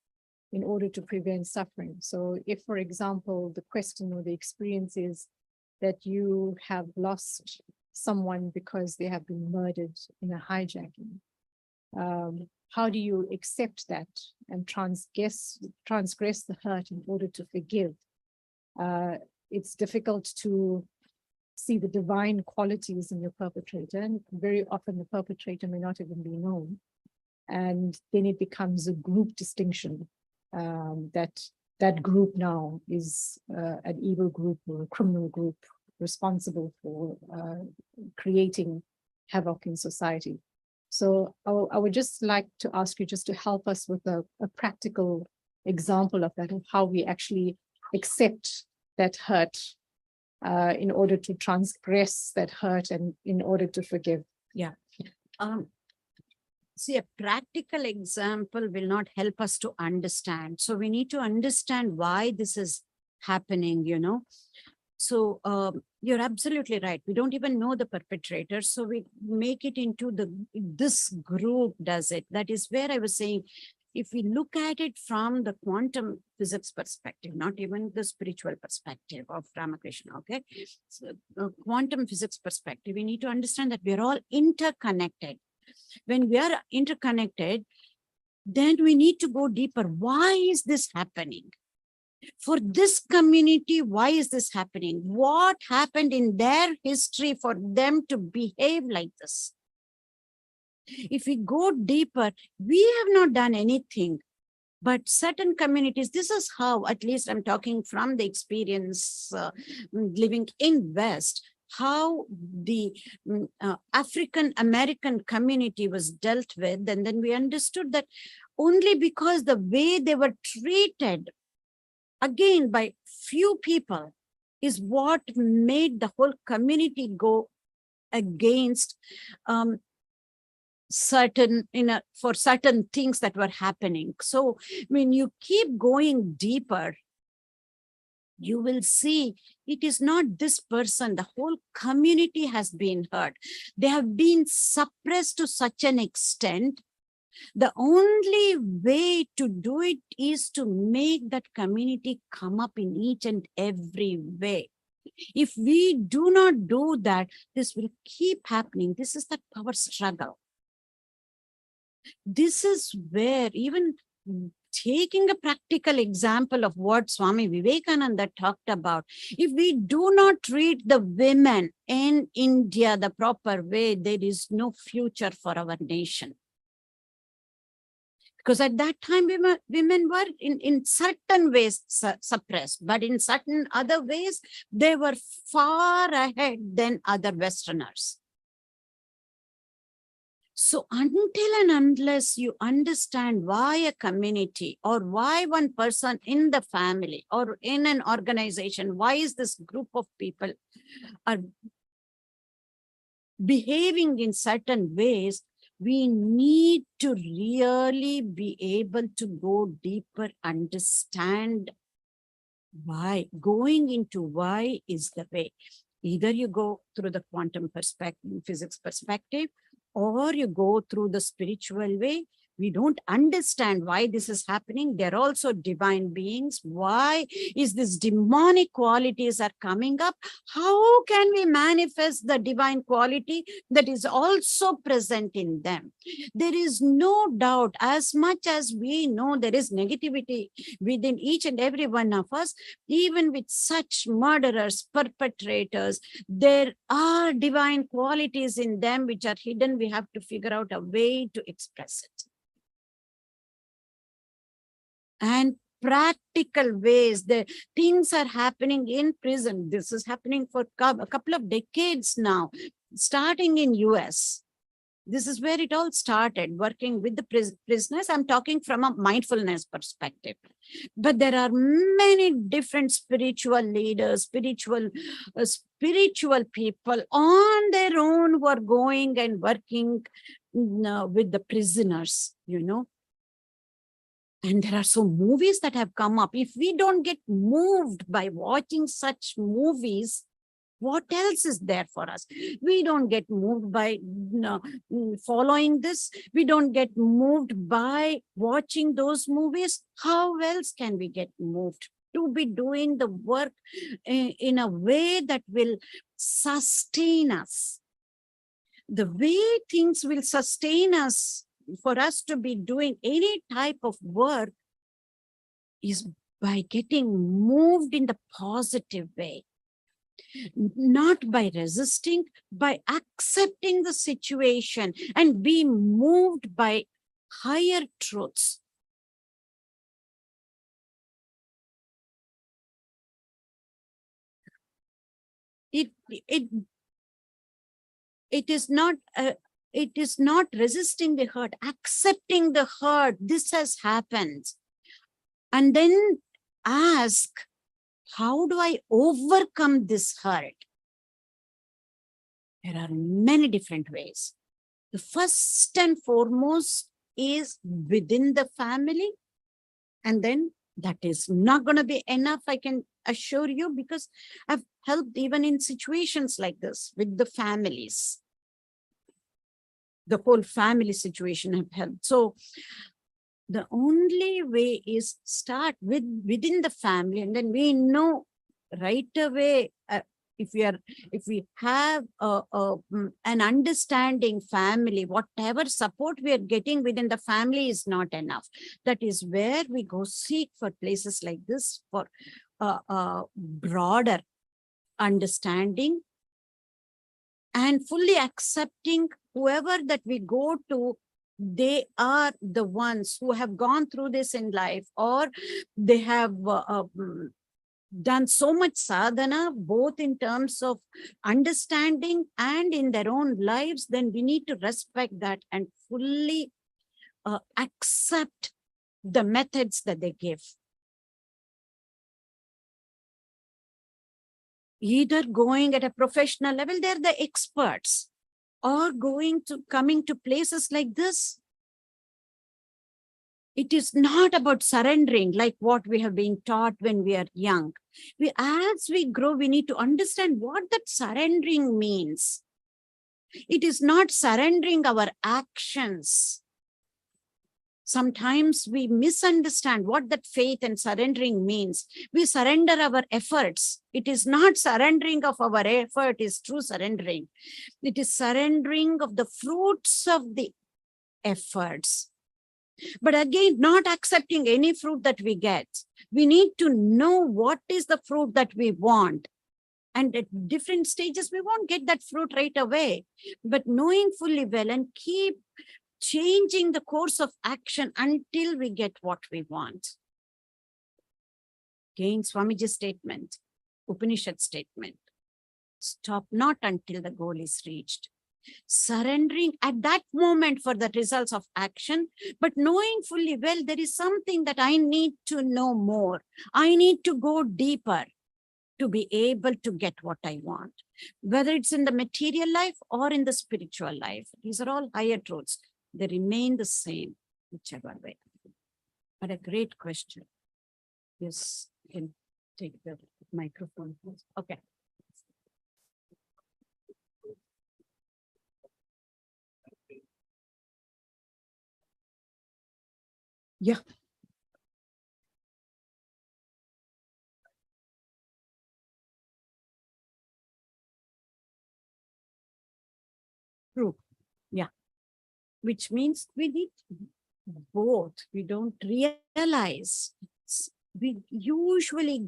in order to prevent suffering. So if, for example, the question or the experience is that you have lost someone because they have been murdered in a hijacking, how do you accept that and transgress the hurt in order to forgive? It's difficult to see the divine qualities in your perpetrator, and very often the perpetrator may not even be known. And then it becomes a group distinction, that group now is an evil group or a criminal group responsible for creating havoc in society. So I would just like to ask you just to help us with a practical example of that, of how we actually accept that hurt in order to transgress that hurt and in order to forgive. Yeah. See, a practical example will not help us to understand. So we need to understand why this is happening, you know. So you're absolutely right. We don't even know the perpetrator. So we make it into this group does it. That is where I was saying, if we look at it from the quantum physics perspective, not even the spiritual perspective of Ramakrishna, okay? So quantum physics perspective, we need to understand that we're all interconnected. When we are interconnected, then we need to go deeper. Why is this happening? For this community, why is this happening? What happened in their history for them to behave like this? If we go deeper, we have not done anything, but certain communities, this is how, at least I'm talking from the experience living in West, how the African-American community was dealt with. And then we understood that only because the way they were treated, again, by few people, is what made the whole community go against for certain things that were happening. So when you keep going deeper, you will see it is not this person, the whole community has been hurt. They have been suppressed to such an extent. The only way to do it is to make that community come up in each and every way. If we do not do that, this will keep happening. This is the power struggle. This is where, even taking a practical example of what Swami Vivekananda talked about, if we do not treat the women in India the proper way, there is no future for our nation. Because at that time, women were in certain ways suppressed, but in certain other ways, they were far ahead than other Westerners. So until and unless you understand why a community or why one person in the family or in an organization, why is this group of people are behaving in certain ways, we need to really be able to go deeper, understand why. Going into why is the way. Either you go through the quantum perspective, physics perspective, or you go through the spiritual way. We don't understand why this is happening. They're also divine beings. Why is this demonic qualities are coming up? How can we manifest the divine quality that is also present in them? There is no doubt, as much as we know there is negativity within each and every one of us, even with such murderers, perpetrators, there are divine qualities in them which are hidden. We have to figure out a way to express it. And practical ways, the things are happening in prison. This is happening for a couple of decades now, starting in US. This is where it all started, working with the prisoners. I'm talking from a mindfulness perspective. But there are many different spiritual leaders, spiritual people on their own who are going and working with the prisoners, you know. And there are some movies that have come up. If we don't get moved by watching such movies, what else is there for us? We don't get moved by following this. We don't get moved by watching those movies. How else can we get moved to be doing the work in a way that will sustain us? The way things will sustain us, for us to be doing any type of work, is by getting moved in the positive way. Not by resisting, by accepting the situation and be moved by higher truths. It is not resisting the hurt, accepting the hurt. This has happened. And then ask, how do I overcome this hurt? There are many different ways. The first and foremost is within the family. And then that is not going to be enough, I can assure you, because I've helped even in situations like this with the families. The whole family situation have helped. So the only way is start within the family, and then we know right away if we have an understanding family, whatever support we are getting within the family is not enough. That is where we go seek for places like this for broader understanding and fully accepting whoever that we go to. They are the ones who have gone through this in life, or they have done so much sadhana, both in terms of understanding and in their own lives. Then we need to respect that and fully accept the methods that they give. Either going at a professional level, they're the experts, or coming to places like this. It is not about surrendering like what we have been taught when we are young. As we grow, we need to understand what that surrendering means. It is not surrendering our actions. Sometimes we misunderstand what that faith and surrendering means. We surrender our efforts. It is not surrendering of our effort, is true surrendering. It is surrendering of the fruits of the efforts. But again, not accepting any fruit that we get. We need to know what is the fruit that we want. And at different stages, we won't get that fruit right away. But knowing fully well and keep changing the course of action until we get what we want. Again, Swamiji's statement, Upanishad statement. Stop not until the goal is reached. Surrendering at that moment for the results of action, but knowing fully well there is something that I need to know more. I need to go deeper to be able to get what I want, whether it's in the material life or in the spiritual life. These are all higher truths. They remain the same, whichever way. But a great question. Yes, you can take the microphone. Okay. Yeah. True. Yeah. Which means we need both. We don't realize. We usually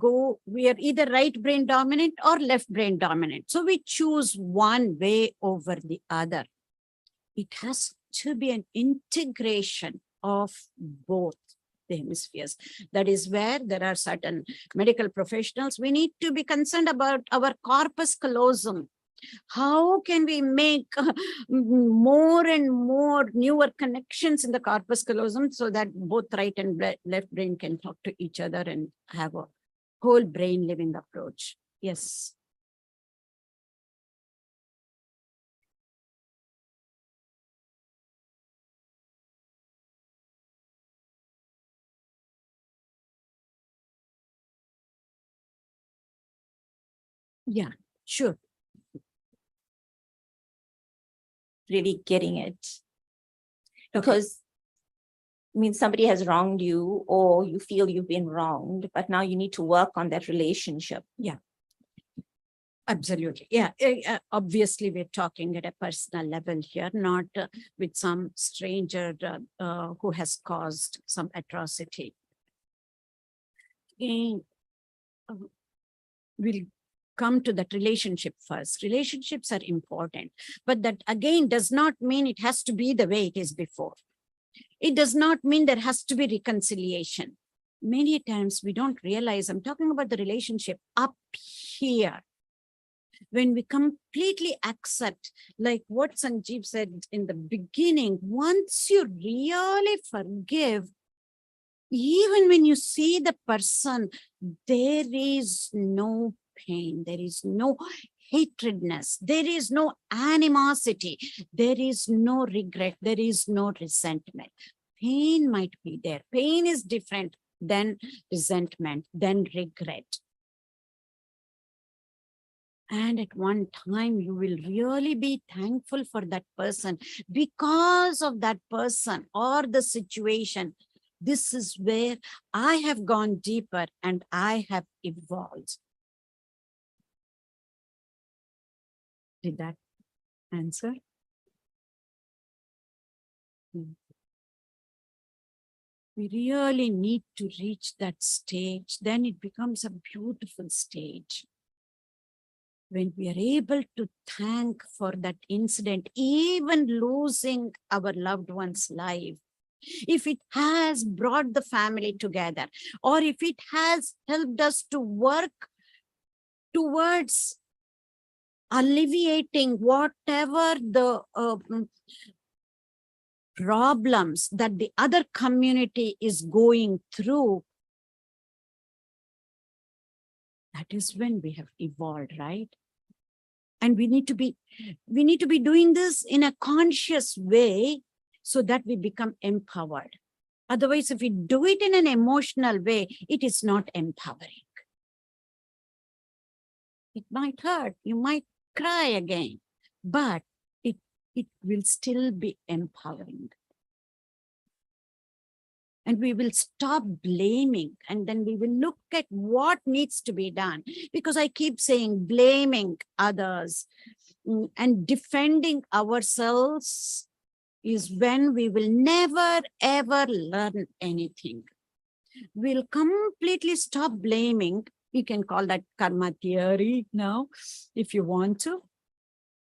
we are either right brain dominant or left brain dominant. So we choose one way over the other. It has to be an integration of both the hemispheres. That is where there are certain medical professionals. We need to be concerned about our corpus callosum. How can we make more and more newer connections in the corpus callosum so that both right and left brain can talk to each other and have a whole brain living approach? Yes. Yeah, sure. Really getting it. Because I mean, somebody has wronged you or you feel you've been wronged, but now you need to work on that relationship. Absolutely. Yeah. Obviously, we're talking at a personal level here, not with some stranger who has caused some atrocity. We'll come to that relationship first. Relationships are important, but that again does not mean it has to be the way it is before. It does not mean there has to be reconciliation. Many times we don't realize, I'm talking about the relationship up here. When we completely accept, like what Sanjeev said in the beginning, once you really forgive, even when you see the person, there is no pain, there is no hatredness, there is no animosity, there is no regret, there is no resentment. Pain might be there. Pain is different than resentment, than regret. And at one time, you will really be thankful for that person because of that person or the situation. This is where I have gone deeper and I have evolved. Did that answer? We really need to reach that stage. Then it becomes a beautiful stage. When we are able to thank for that incident, even losing our loved one's life, if it has brought the family together, or if it has helped us to work towards alleviating whatever the problems that the other community is going through, that is when we have evolved, right? And we need to be doing this in a conscious way so that we become empowered. Otherwise, if we do it in an emotional way, it is not empowering. It might hurt, you might cry again, but it will still be empowering. And we will stop blaming, and then we will look at what needs to be done. Because I keep saying blaming others and defending ourselves is when we will never ever learn anything. We'll completely stop blaming. You can call that karma theory now, if you want to.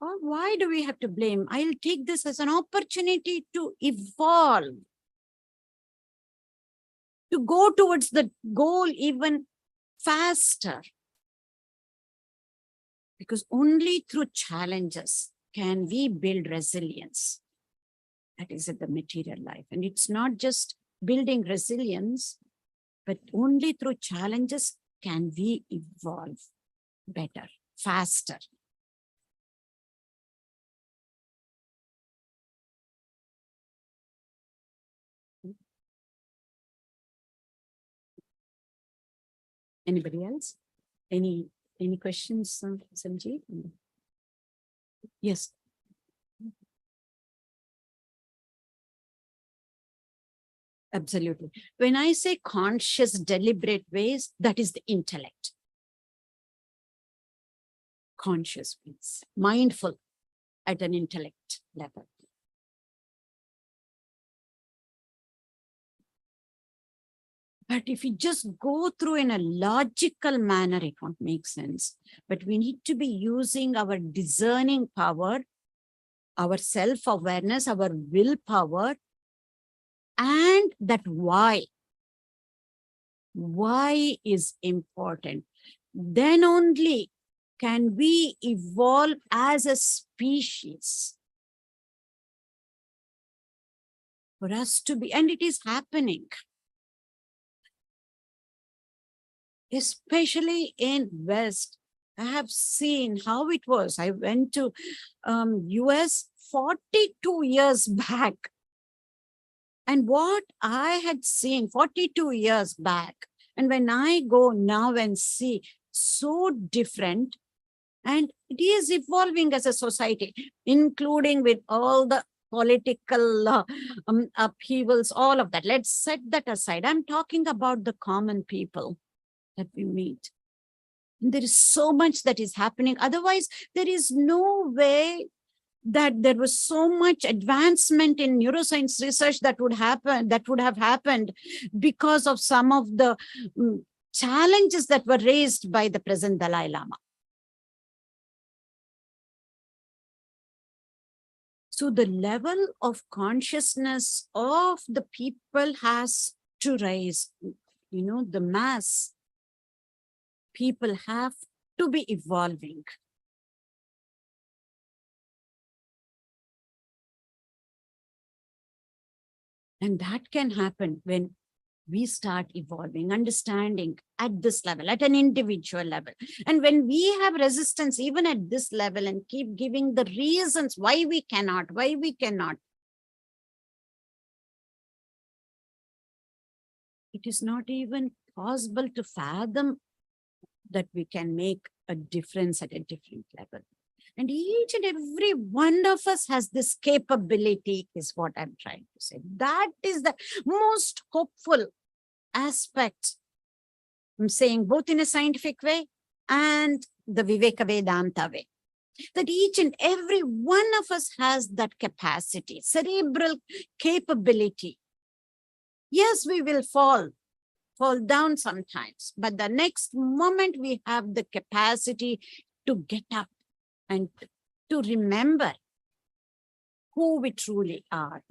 Or why do we have to blame? I'll take this as an opportunity to evolve, to go towards the goal even faster. Because only through challenges can we build resilience. That is in the material life. And it's not just building resilience, but only through challenges can we evolve better, faster. Anybody else? Any questions, Sanjeev? Yes. Absolutely. When I say conscious, deliberate ways, that is the intellect. Conscious ways, mindful at an intellect level. But if we just go through in a logical manner, it won't make sense. But we need to be using our discerning power, our self-awareness, our willpower, and that why. Why is important. Then only can we evolve as a species. For us to be, and it is happening. Especially in West, I have seen how it was. I went to US 42 years back. And what I had seen 42 years back, and when I go now and see, so different, and it is evolving as a society, including with all the political upheavals, all of that. Let's set that aside. I'm talking about the common people that we meet. And there is so much that is happening. Otherwise, there is no way that there was so much advancement in neuroscience research that would have happened because of some of the challenges that were raised by the present Dalai Lama. So the level of consciousness of the people has to rise, the mass. People have to be evolving. And that can happen when we start evolving, understanding at this level, at an individual level. And when we have resistance, even at this level, and keep giving the reasons why we cannot, it is not even possible to fathom that we can make a difference at a different level. And each and every one of us has this capability, is what I'm trying to say. That is the most hopeful aspect. I'm saying both in a scientific way and the Viveka Vedanta way. That each and every one of us has that capacity, cerebral capability. Yes, we will fall down sometimes, but the next moment we have the capacity to get up and to remember who we truly are.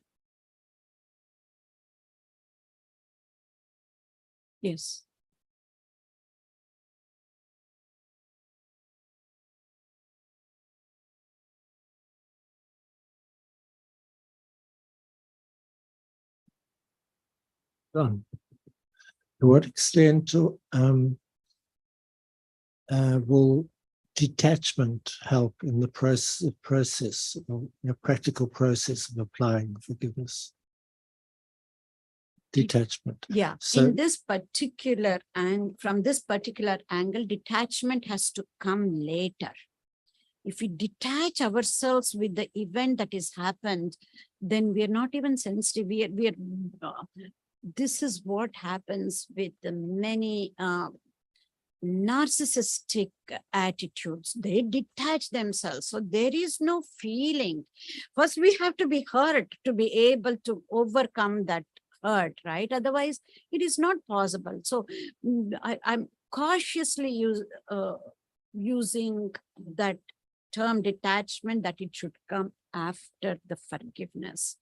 Yes. Done. To what extent will detachment help in the practical process of applying forgiveness? detachment. Yeah, So- in this particular, and from this particular angle, detachment has to come later. If we detach ourselves with the event that has happened, then we are not even sensitive. This is what happens with the many narcissistic attitudes. They detach themselves. So there is no feeling. First, we have to be hurt to be able to overcome that hurt, right? Otherwise, it is not possible. So I'm cautiously using that term detachment, that it should come after the forgiveness.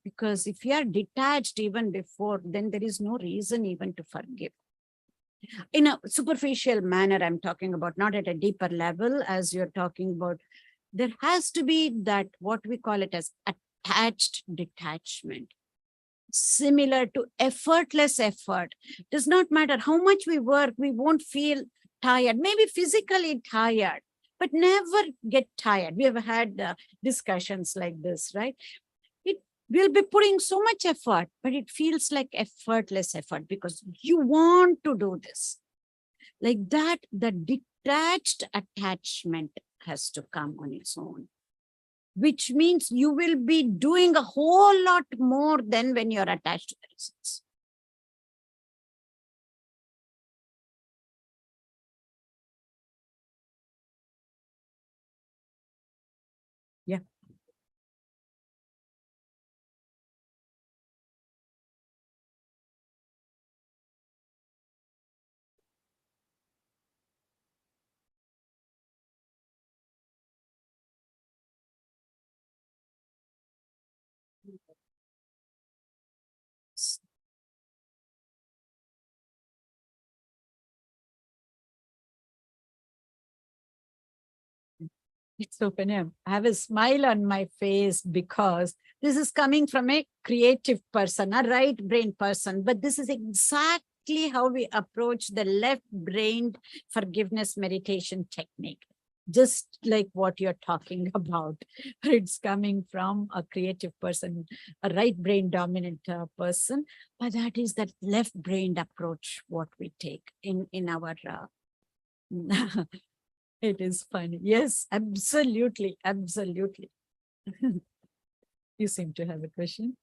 Because if you are detached even before, then there is no reason even to forgive. In a superficial manner, I'm talking about, not at a deeper level, as you're talking about. There has to be that, what we call it as attached detachment. Similar to effortless effort. Does not matter how much we work, we won't feel tired, maybe physically tired, but never get tired. We have had discussions like this, right? We'll be putting so much effort, but it feels like effortless effort because you want to do this. Like that, the detached attachment has to come on its own, which means you will be doing a whole lot more than when you're attached to the results. Yeah. It's so funny. I have a smile on my face because this is coming from a creative person, a right-brained person. But this is exactly how we approach the left-brained forgiveness meditation technique. Just like what you're talking about. It's coming from a creative person, a right-brain dominant person. But that is that left-brained approach, what we take in our It is funny. Yes, absolutely. Absolutely. You seem to have a question.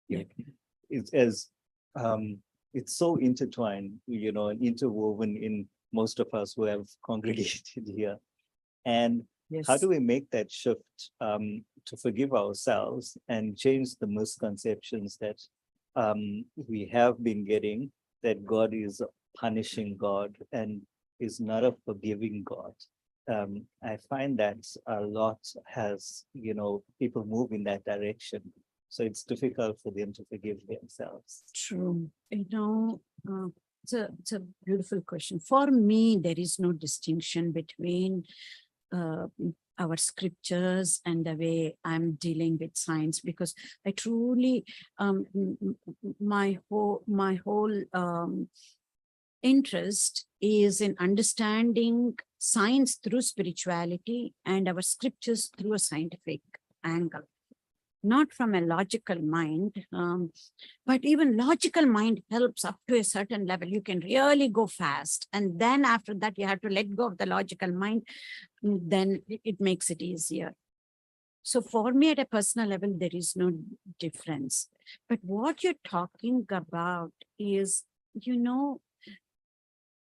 Yeah. It's as it's so intertwined, and interwoven in most of us who have congregated here. And Yes. how do we make that shift to forgive ourselves and change the misconceptions that we have been getting, that God is a punishing God and is not a forgiving God? I find that a lot has, people move in that direction. So it's difficult for them to forgive themselves. True. It's a beautiful question. For me, there is no distinction between our scriptures and the way I'm dealing with science, because I truly, my whole interest is in understanding science through spirituality and our scriptures through a scientific angle. Not from a logical mind, but even logical mind helps up to a certain level. You can really go fast. And then after that, you have to let go of the logical mind. Then it makes it easier. So for me, at a personal level, there is no difference. But what you're talking about is,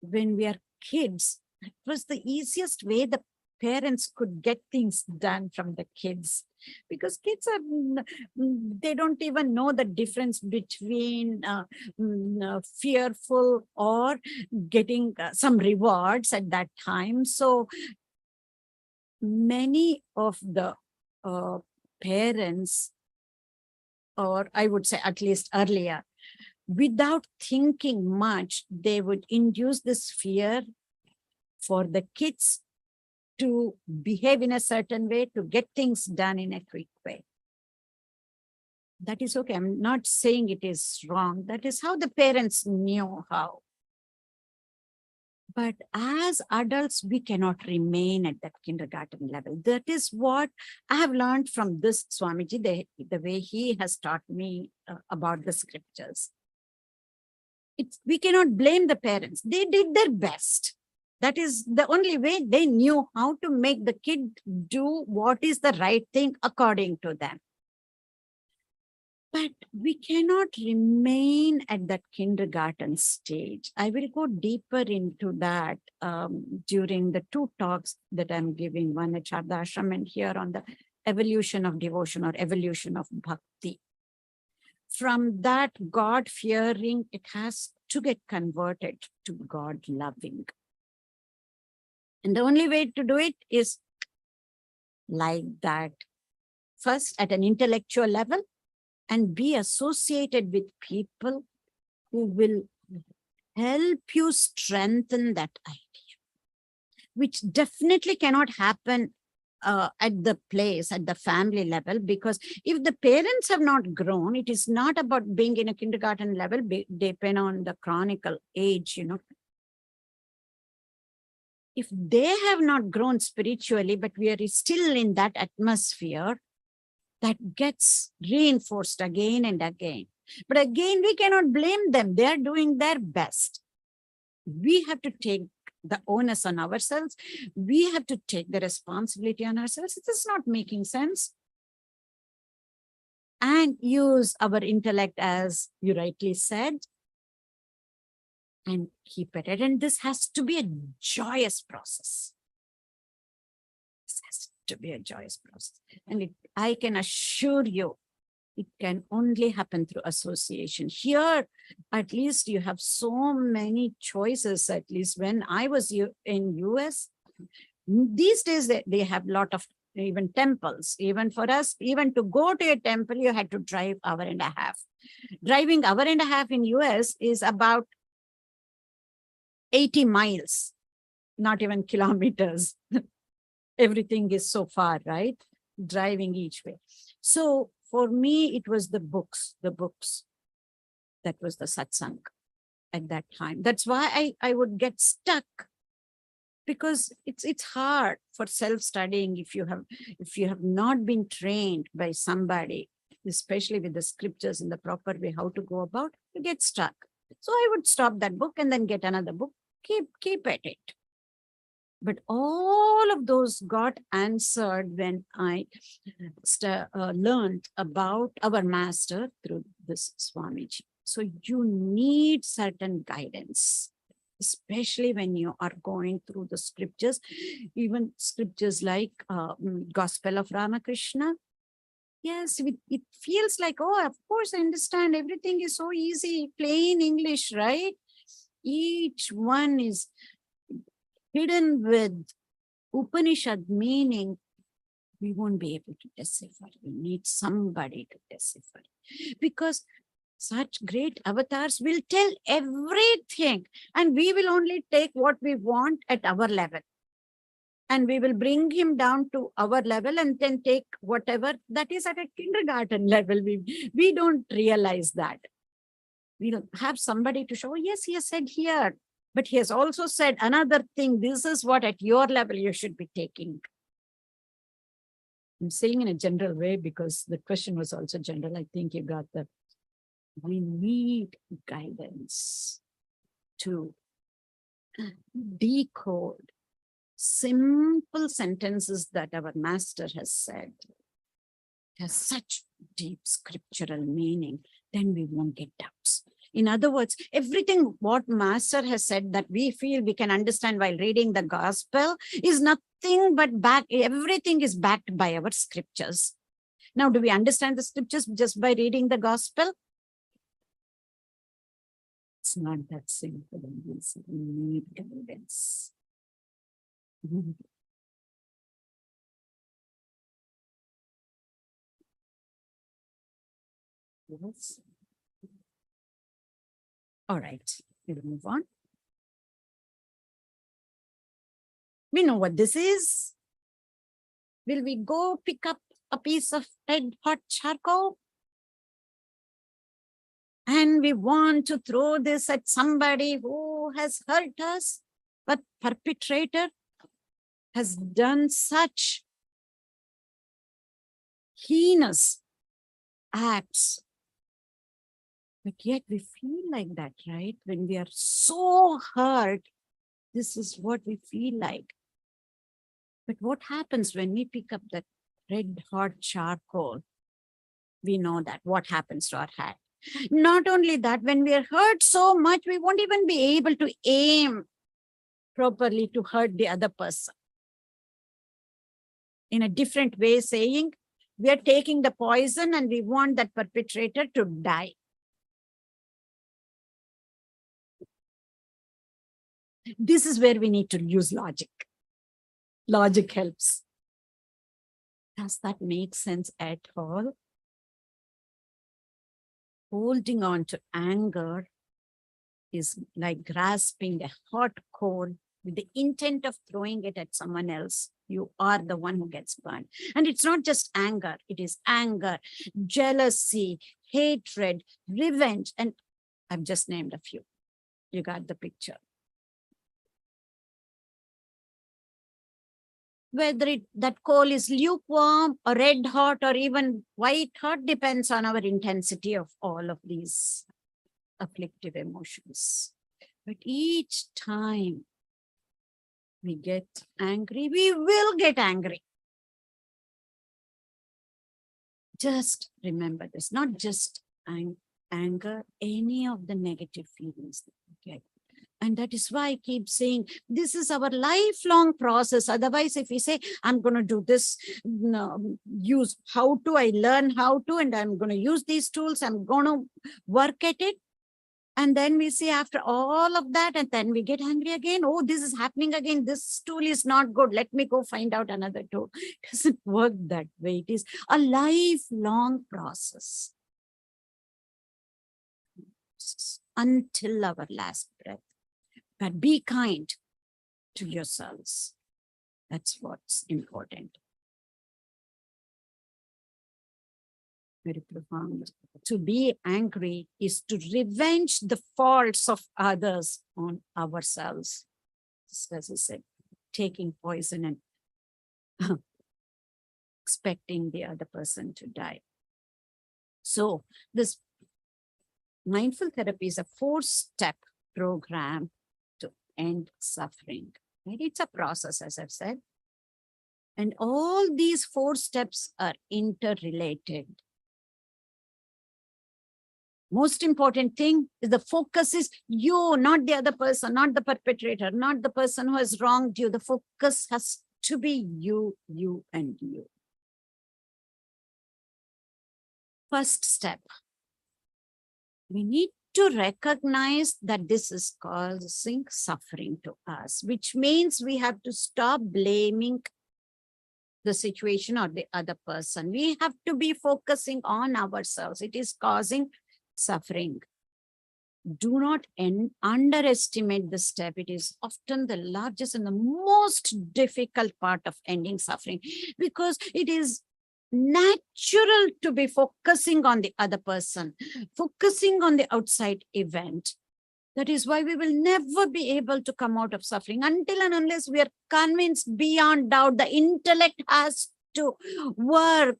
when we are kids, it was the easiest way the parents could get things done from the kids, because kids they don't even know the difference between fearful or getting some rewards at that time. So many of the parents, or I would say at least earlier, without thinking much, they would induce this fear for the kids to behave in a certain way, to get things done in a quick way. That is okay. I'm not saying it is wrong. That is how the parents knew how. But as adults, we cannot remain at that kindergarten level. That is what I have learned from this Swamiji, the way he has taught me about the scriptures. We cannot blame the parents. They did their best. That is the only way they knew how to make the kid do what is the right thing according to them. But we cannot remain at that kindergarten stage. I will go deeper into that during the 2 talks that I'm giving, one at Sharda Ashram and here on the evolution of devotion or evolution of bhakti. From that God-fearing, it has to get converted to God-loving. And the only way to do it is like that. First, at an intellectual level, and be associated with people who will help you strengthen that idea, which definitely cannot happen at the place, at the family level, because if the parents have not grown, it is not about being in a kindergarten level, depend on the chronicle age, If they have not grown spiritually, but we are still in that atmosphere, that gets reinforced again and again. But again, we cannot blame them. They are doing their best. We have to take the onus on ourselves. We have to take the responsibility on ourselves. It is not making sense. And use our intellect, as you rightly said, and keep at it. And this has to be a joyous process. This has to be a joyous process. And I can assure you, it can only happen through association. Here, at least you have so many choices. At least when I was in US, these days they have a lot of even temples. Even for us, even to go to a temple, you had to drive 1.5 hours. Driving 1.5 hours in US is about 80 miles, not even kilometers. Everything is so far, right? Driving each way. So for me, it was the books. That was the satsang at that time. That's why I would get stuck, because it's hard for self-studying if you have not been trained by somebody, especially with the scriptures in the proper way, how to go about, you get stuck. So I would stop that book and then get another book, keep at it. But all of those got answered when I learned about our master through this Swamiji. So you need certain guidance, especially when you are going through the scriptures, even scriptures like Gospel of Ramakrishna. Yes, it feels like, oh, of course, I understand. Everything is so easy, plain English, right? Each one is hidden with Upanishad meaning. We won't be able to decipher. We need somebody to decipher. Because such great avatars will tell everything, and we will only take what we want at our level. And we will bring him down to our level and then take whatever that is at a kindergarten level. We don't realize that. We don't have somebody to show, yes, he has said here, but he has also said another thing. This is what at your level you should be taking. I'm saying in a general way because the question was also general. I think you got that. We need guidance to decode simple sentences that our master has said. It has such deep scriptural meaning, then we won't get doubts. In other words, everything what master has said that we feel we can understand while reading the gospel is nothing but everything is backed by our scriptures. Now, do we understand the scriptures just by reading the gospel? It's not that simple. We need guidance. Yes. All right, we'll move on. We know what this is. Will we go pick up a piece of red hot charcoal? And we want to throw this at somebody who has hurt us? but perpetrator has done such heinous acts. But yet we feel like that, right? When we are so hurt, this is what we feel like. But what happens when we pick up that red hot charcoal? We know that what happens to our hand. Not only that, when we are hurt so much, we won't even be able to aim properly to hurt the other person. In a different way, saying, we are taking the poison and we want that perpetrator to die. This is where we need to use logic. Logic helps. Does that make sense at all? Holding on to anger is like grasping a hot coal with the intent of throwing it at someone else. You are the one who gets burned. And it's not just anger, it is anger, jealousy, hatred, revenge, and I've just named a few. You got the picture. Whether that coal is lukewarm or red hot or even white hot depends on our intensity of all of these afflictive emotions. But each time we get angry, we will get angry. Just remember this, not just anger, any of the negative feelings that we get. And that is why I keep saying, this is our lifelong process. Otherwise, if we say, I'm going to do this, use how to, I learn how to, and I'm going to use these tools, I'm going to work at it. And then we see after all of that, and then we get angry again. Oh, this is happening again. This tool is not good. Let me go find out another tool. It doesn't work that way. It is a lifelong process until our last breath. But be kind to yourselves. That's what's important. Very profound. To be angry is to revenge the faults of others on ourselves. Just as I said, taking poison and expecting the other person to die. So this mindful therapy is a 4-step program to end suffering. Right? It's a process, as I've said. And all these 4 steps are interrelated. Most important thing is the focus is you, not the other person, not the perpetrator, not the person who has wronged you. The focus has to be you, you, and you. First step, we need to recognize that this is causing suffering to us, which means we have to stop blaming the situation or the other person. We have to be focusing on ourselves. It is causing suffering. Do not underestimate this step. It is often the largest and the most difficult part of ending suffering, because it is natural to be focusing on the other person, focusing on the outside event. That is why we will never be able to come out of suffering until and unless we are convinced beyond doubt. The intellect has to work.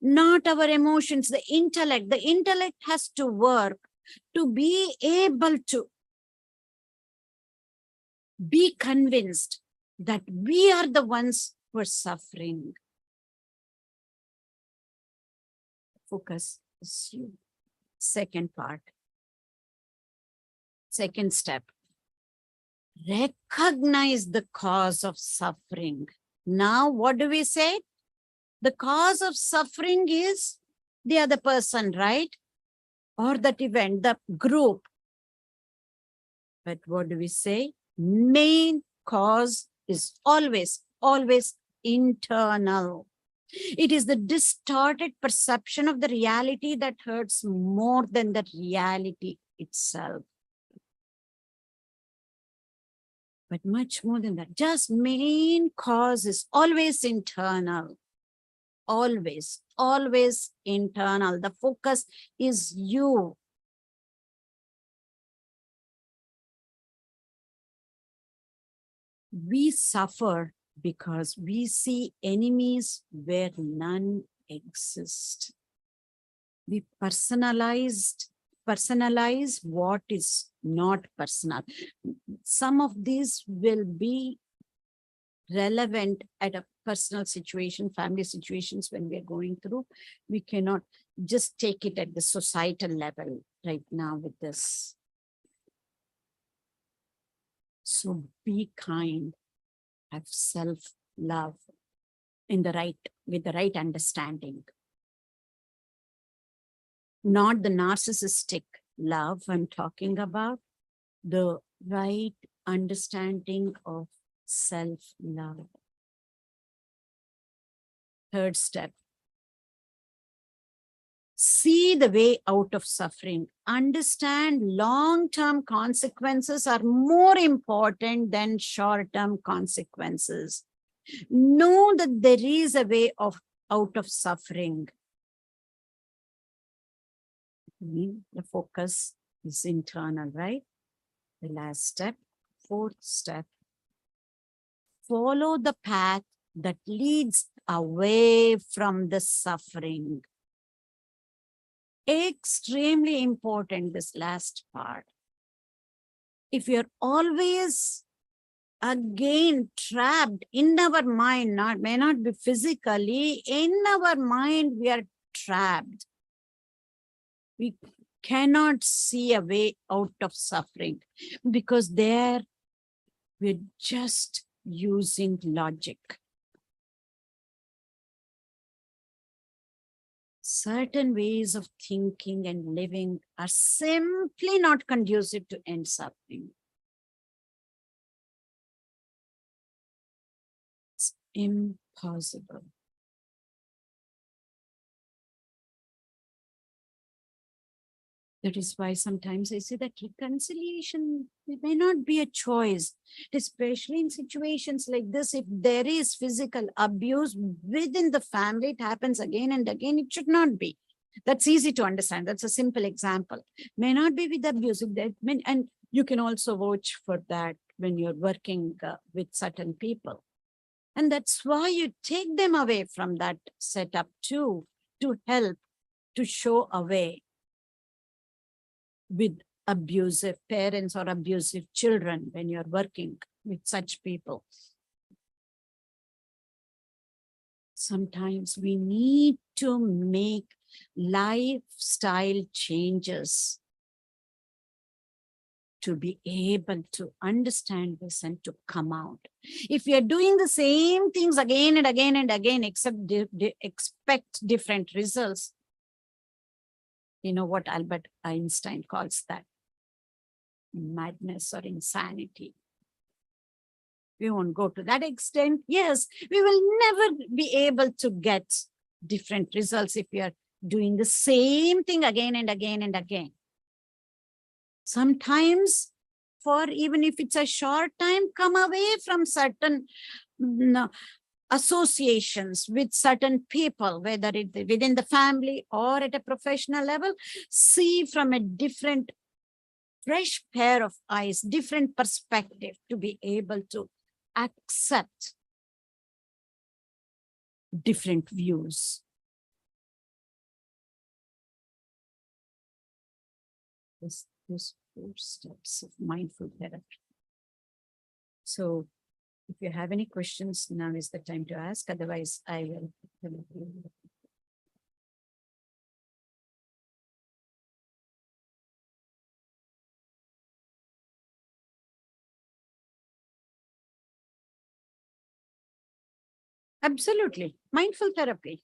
Not our emotions, the intellect has to work to be able to be convinced that we are the ones who are suffering. Focus is you. Second part. Second step. Recognize the cause of suffering. Now, what do we say? The cause of suffering is the other person, right? Or that event, the group. But what do we say? Main cause is always, always internal. It is the distorted perception of the reality that hurts more than the reality itself. But much more than that, just main cause is always internal. Always, always internal. The focus is you. We suffer because we see enemies where none exist. We personalize what is not personal. Some of these will be relevant at a personal situation, family situations when we are going through. We cannot just take it at the societal level right now with this. So be kind, have self-love with the right understanding. Not the narcissistic love I'm talking about, the right understanding of self-love. Third step. See the way out of suffering. Understand long-term consequences are more important than short-term consequences. Know that there is a way out of suffering. The focus is internal, right? The last step, fourth step. Follow the path that leads away from the suffering. Extremely important, this last part. If you're always again trapped in our mind, may not be physically, in our mind we are trapped. We cannot see a way out of suffering because there we're just using logic. Certain ways of thinking and living are simply not conducive to end suffering. It's impossible. That is why sometimes I say that reconciliation may not be a choice, especially in situations like this. If there is physical abuse within the family, it happens again and again, it should not be. That's easy to understand. That's a simple example. May not be with abuse, and you can also watch for that when you're working with certain people. And that's why you take them away from that setup too, to help, to show a way with abusive parents or abusive children when you're working with such people. Sometimes we need to make lifestyle changes to be able to understand this and to come out. If we are doing the same things again and again and again, except expect different results, you know what Albert Einstein calls that? Madness or insanity. We won't go to that extent. Yes, we will never be able to get different results if we are doing the same thing again and again and again. Sometimes, for even if it's a short time, come away from certain associations with certain people, whether it's within the family or at a professional level. See from a different, fresh pair of eyes, different perspective, to be able to accept different views. Those 4 steps of mindful therapy. So if you have any questions, now is the time to ask. Otherwise, I will. Absolutely. Mindful therapy.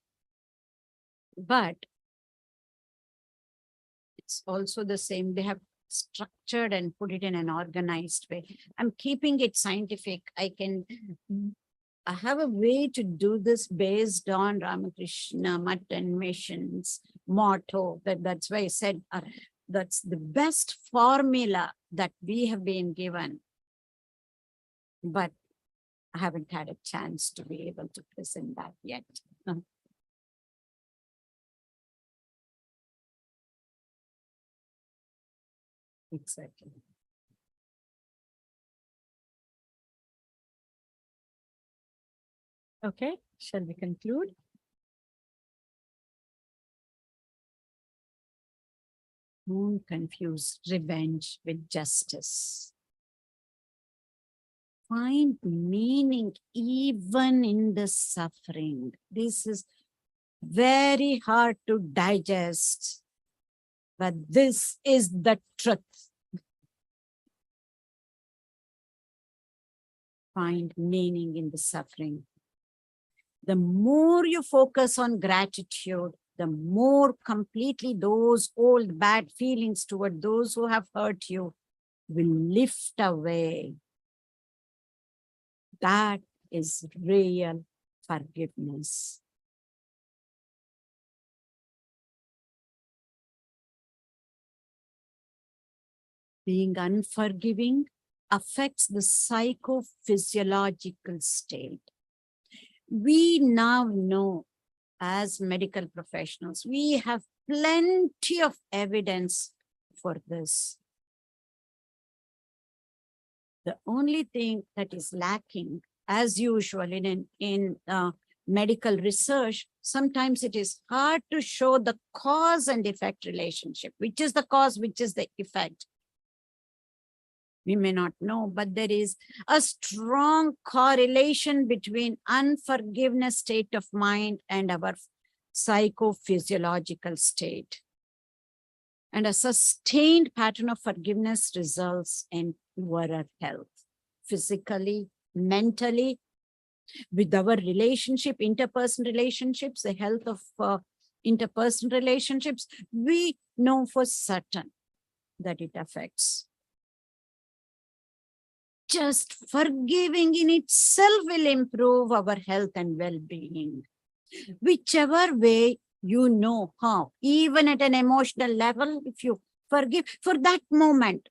But it's also the same. They have structured and put it in an organized way. I'm keeping it scientific. I have a way to do this based on Ramakrishna Math and Mission's motto. That's why I said that's the best formula that we have been given. But I haven't had a chance to be able to present that yet. Exactly. Okay, shall we conclude? Don't confuse revenge with justice. Find meaning even in the suffering. This is very hard to digest, but this is the truth. Find meaning in the suffering. The more you focus on gratitude, the more completely those old bad feelings toward those who have hurt you will lift away. That is real forgiveness. Being unforgiving affects the psychophysiological state. We now know, as medical professionals, we have plenty of evidence for this. The only thing that is lacking, as usual in medical research, sometimes it is hard to show the cause and effect relationship. Which is the cause, which is the effect? We may not know, but there is a strong correlation between unforgiveness state of mind and our psychophysiological state. And a sustained pattern of forgiveness results in poorer health, physically, mentally, with our relationship, interpersonal relationships, the health of interpersonal relationships. We know for certain that it affects. Just forgiving in itself will improve our health and well-being. Whichever way you know how, even at an emotional level, if you forgive for that moment,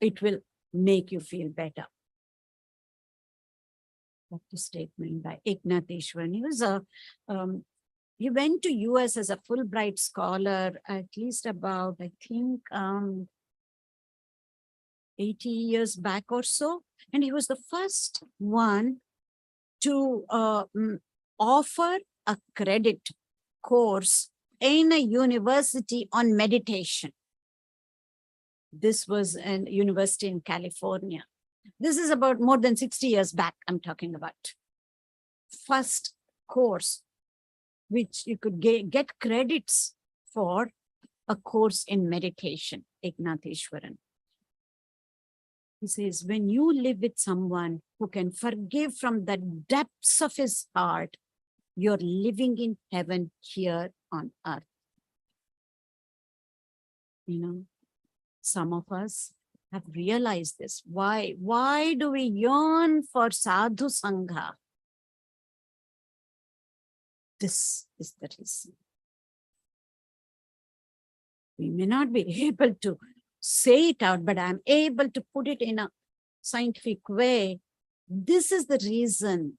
it will make you feel better. That's a statement by Ignatishwaran. He was he went to US as a Fulbright scholar at least about, I think, 80 years back or so. And he was the first one to offer a credit course in a university on meditation. This was a university in California. This is about more than 60 years back, I'm talking about. First course, which you could get credits for, a course in meditation, Ignatishwaran. He says, when you live with someone who can forgive from the depths of his heart, you're living in heaven here on earth. You know, some of us have realized this. Why do we yearn for sadhu sangha? This is the reason. We may not be able to say it out, but I'm able to put it in a scientific way. This is the reason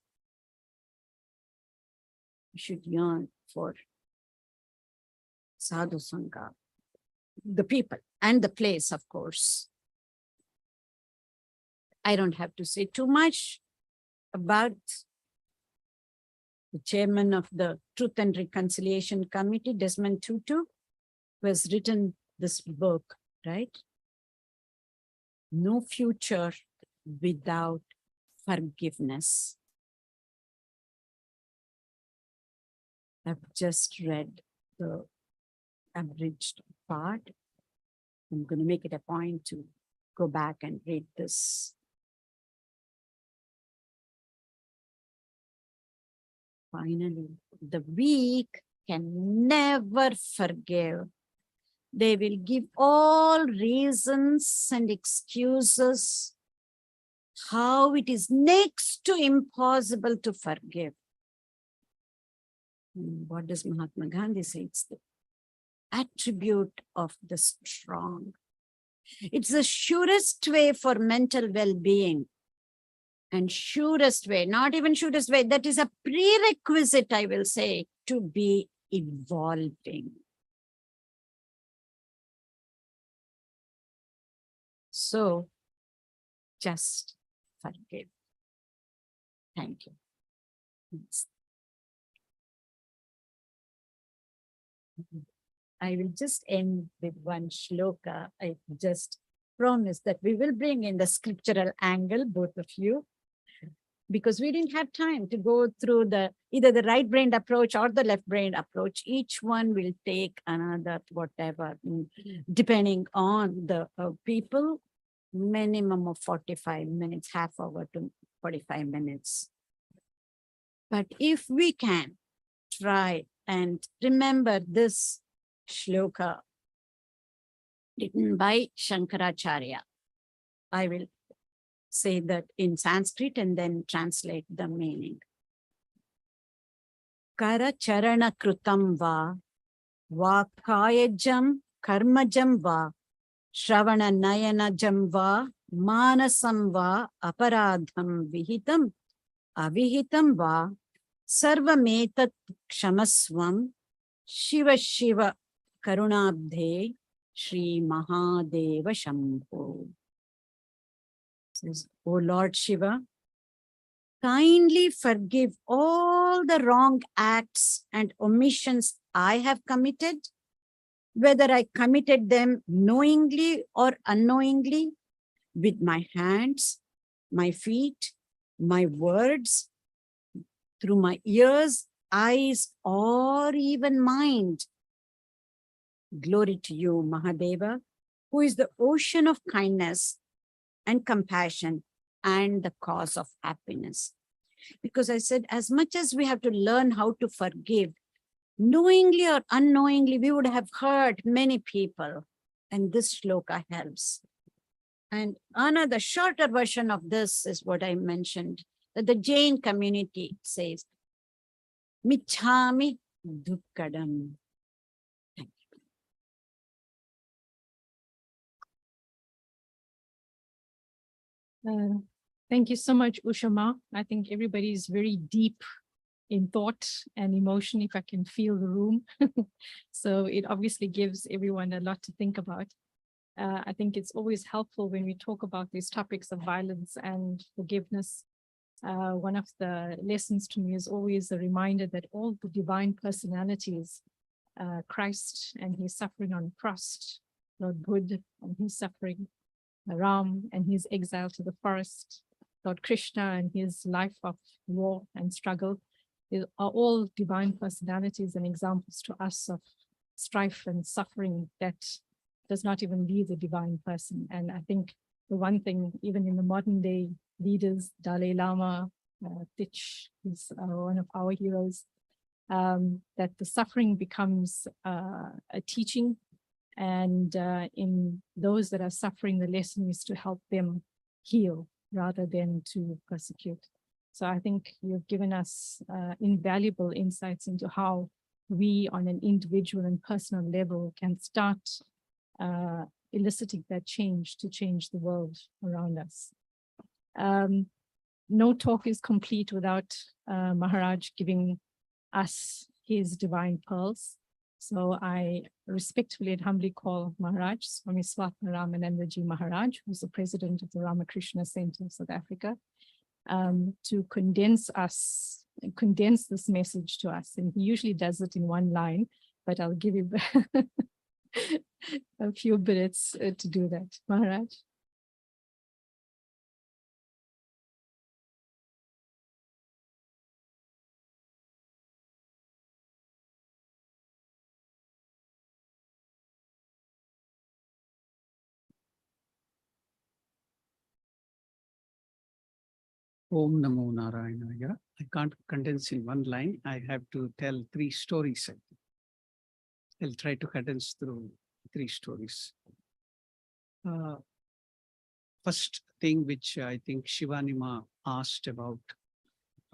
we should yearn for sadhu sangha, the people and the place, of course. I don't have to say too much about the chairman of the Truth and Reconciliation Committee, Desmond Tutu, who has written this book, right? No future without forgiveness. I've just read the abridged part. I'm going to make it a point to go back and read this. Finally, the weak can never forgive. They will give all reasons and excuses how it is next to impossible to forgive. What does Mahatma Gandhi say? It's the attribute of the strong. It's the surest way for mental well-being. And surest way, not even surest way, that is a prerequisite, I will say, to be evolving. So just forgive. Thank you. Yes. I will just end with one shloka. I just promise that we will bring in the scriptural angle, both of you, because we didn't have time to go through either the right brain approach or the left brain approach. Each one will take another whatever, depending on the people, minimum of 45 minutes, half hour to 45 minutes. But if we can try and remember this shloka written by Shankaracharya, I will say that in Sanskrit and then translate the meaning. Kara charana krutam va, vakayajam karmajam va, shravana nayanajam va, manasam va, aparadham vihitam, avihitam va, sarvametat kshamasvam, shiva shiva karunabdhe, Shri Mahadeva Shambho. Says, O Lord Shiva, kindly forgive all the wrong acts and omissions I have committed, whether I committed them knowingly or unknowingly, with my hands, my feet, my words, through my ears, eyes, or even mind. Glory to you, Mahadeva, who is the ocean of kindness and compassion and the cause of happiness. Because I said, as much as we have to learn how to forgive, knowingly or unknowingly, we would have hurt many people. And this shloka helps. And another shorter version of this is what I mentioned, that the Jain community says, Michhami dukkadam. Thank you so much, Ushama. I think everybody is very deep in thought and emotion, if I can feel the room. So it obviously gives everyone a lot to think about. I think it's always helpful when we talk about these topics of violence and forgiveness. One of the lessons to me is always a reminder that all the divine personalities, Christ and his suffering on the cross, Lord Buddha and his suffering, Ram and his exile to the forest, Lord Krishna and his life of war and struggle, are all divine personalities and examples to us of strife and suffering that does not even leave the divine person. And I think the one thing, even in the modern day leaders, Dalai Lama, Thich is one of our heroes, that the suffering becomes a teaching. And in those that are suffering, the lesson is to help them heal rather than to persecute. So I think you've given us invaluable insights into how we on an individual and personal level can start eliciting that change to change the world around us. No talk is complete without Maharaj giving us his divine pearls. So I respectfully and humbly call Maharaj, Swami Swatma Ramanandaji Maharaj, who's the president of the Ramakrishna Center of South Africa, to condense this message to us. And he usually does it in one line, but I'll give you a few minutes to do that. Maharaj. Om Namo Narayana. I can't condense in one line. I have to tell 3 stories. I'll try to condense through 3 stories. First thing which I think Shivanima asked about,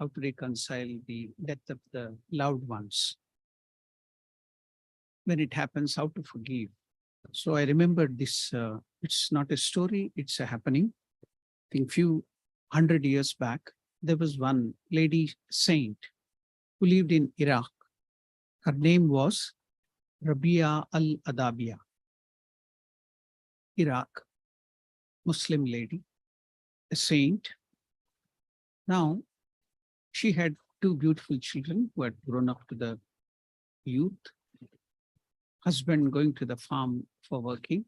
how to reconcile the death of the loved ones. When it happens, how to forgive. So I remembered this, it's not a story, it's a happening. I think few 100 years back, there was one lady saint who lived in Iraq. Her name was Rabia al-Adabiya. Iraq, Muslim lady, a saint. Now, She had two beautiful children who had grown up to the youth. Husband going to the farm for working.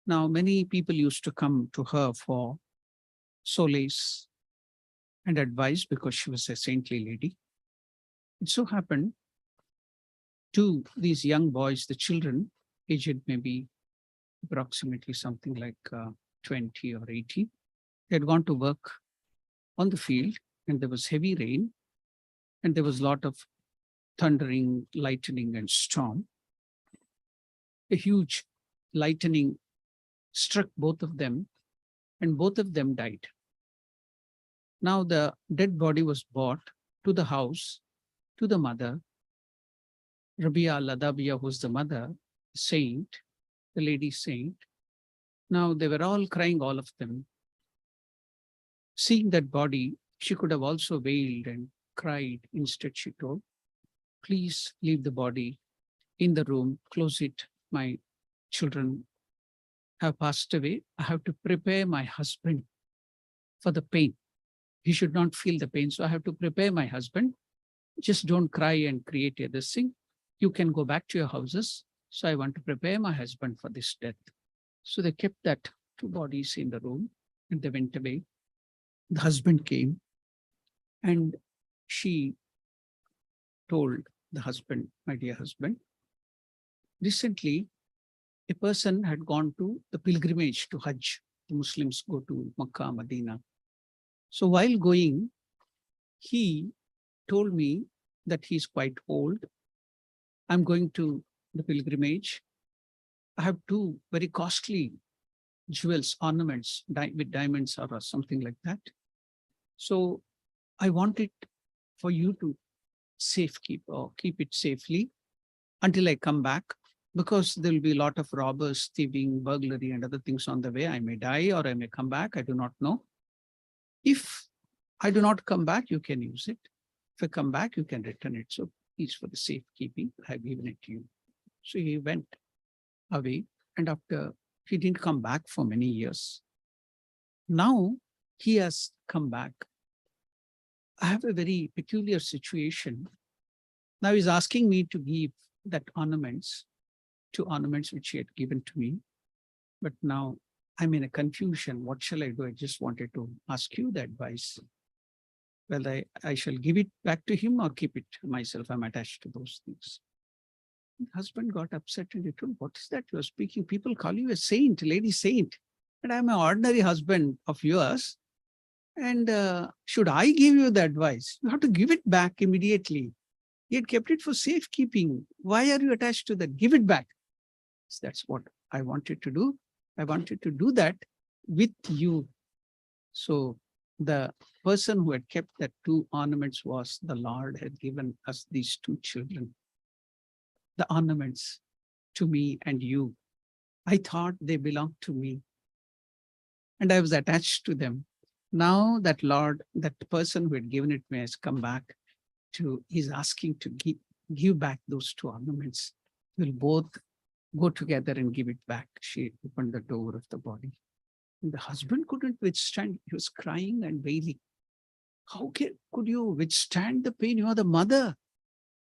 Now, many people used to come to her for solace and advice because she was a saintly lady. It so happened to these young boys, the children, aged maybe approximately something like 20 or 18, they had gone to work on the field and there was heavy rain and there was a lot of thundering, lightning and storm. A huge lightning struck both of them and both of them died. Now the dead body was brought to the house, to the mother, Rabia Ladabia, who's the mother, saint, the lady saint. Now they were all crying, all of them. Seeing that body, she could have also wailed and cried. Instead, she told, please leave the body in the room, close it. My children have passed away. I have to prepare my husband for the pain. He should not feel the pain. So I have to prepare my husband. Just don't cry and create this thing. You can go back to your houses. So I want to prepare my husband for this death. So they kept that two bodies in the room and they went away. The husband came and she told the husband, my dear husband, recently a person had gone to the pilgrimage to Hajj. The Muslims go to Makkah, Medina. So while going, he told me that he's quite old. I'm going to the pilgrimage. I have two very costly jewels, ornaments with diamonds or something like that. So I want it for you to safekeep or keep it safely until I come back, because there will be a lot of robbers, thieving, burglary and other things on the way. I may die or I may come back. I do not know. If I do not come back, you can use it. If I come back, you can return it. So please, for the safekeeping, I have given it to you. So he went away and after he didn't come back for many years. Now he has come back. I have a very peculiar situation. Now he's asking me to give that ornaments, two ornaments which he had given to me. But now I'm in a confusion. What shall I do? I just wanted to ask you the advice. Well, I shall give it back to him or keep it myself. I'm attached to those things. The husband got upset and he told, what is that you are speaking? People call you a saint, lady saint. And I'm an ordinary husband of yours. And should I give you the advice? You have to give it back immediately. He had kept it for safekeeping. Why are you attached to that? Give it back. So that's what I wanted to do. I wanted to do that with you. So the person who had kept that two ornaments was the Lord had given us these two children. The ornaments to me and you. I thought they belonged to me. And I was attached to them. Now that Lord, that person who had given it to me has come back to, he's asking to give back those two ornaments. We'll both go together and give it back. She opened the door of the body. And the husband couldn't withstand. He was crying and wailing. How could you withstand the pain? You are the mother.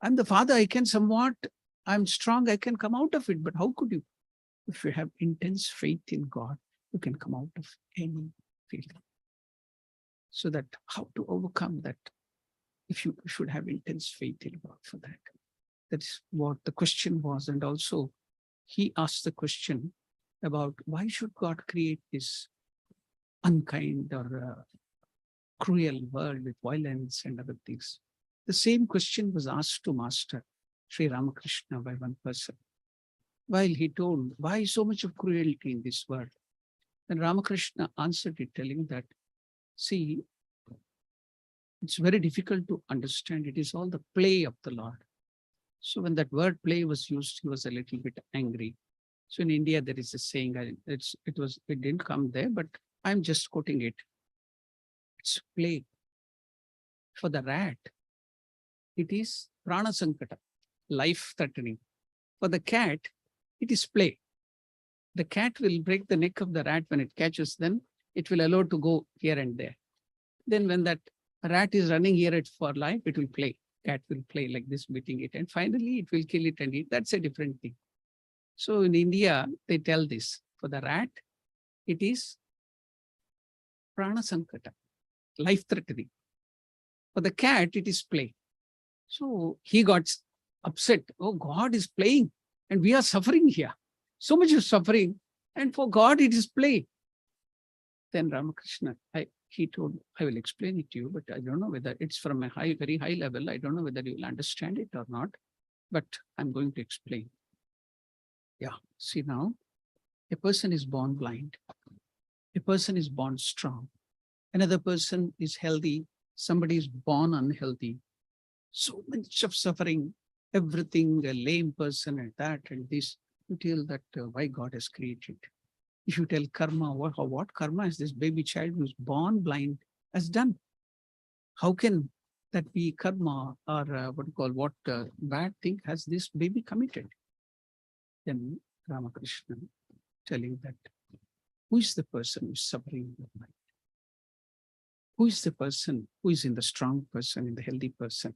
I'm the father. I can somewhat, I'm strong. I can come out of it. But how could you? If you have intense faith in God, you can come out of any feeling. So that how to overcome that? If you should have intense faith in God for that. That's what the question was. And also he asked the question about why should God create this unkind or cruel world with violence and other things? The same question was asked to Master Sri Ramakrishna by one person. While he told, why so much of cruelty in this world? And Ramakrishna answered it, telling that, see, it's very difficult to understand. It is all the play of the Lord. So when that word play was used, he was a little bit angry. So in India, there is a saying, it didn't come there, but I'm just quoting it. It's play. For the rat, it is prana sankata, life threatening. For the cat, it is play. The cat will break the neck of the rat when it catches, then it will allow to go here and there. Then when that A rat is running here for life, it will play. Cat will play like this, beating it, and finally it will kill it and eat. That's a different thing. So in India, they tell this. For the rat, it is prana sankata, life threatening. For the cat, it is play. So he got upset. Oh, God is playing and we are suffering here. So much of suffering. And for God, it is play. Then Ramakrishna, he told, I will explain it to you, but I don't know whether it's from a very high level. I don't know whether you will understand it or not, but I'm going to explain. Yeah, see now, a person is born blind. A person is born strong. Another person is healthy. Somebody is born unhealthy. So much of suffering, everything, a lame person and that and this, you tell that why God has created. If you tell karma, what karma is this baby child who's born blind has done? How can that be karma or what bad thing has this baby committed? Then Ramakrishna telling that who is the person who is suffering with mind? Who is the person who is in the strong person, in the healthy person?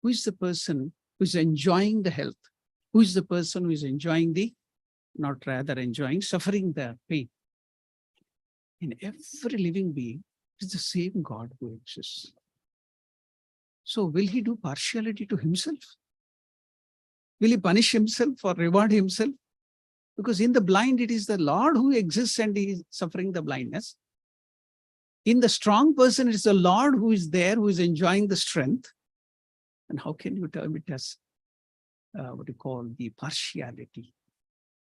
Who is the person who is enjoying the health? Who is the person who is enjoying not rather enjoying, suffering the pain? In every living being is the same God who exists. So will he do partiality to himself? Will he punish himself or reward himself? Because in the blind, it is the Lord who exists and he is suffering the blindness. In the strong person, it is the Lord who is there, who is enjoying the strength. And how can you term it as the partiality?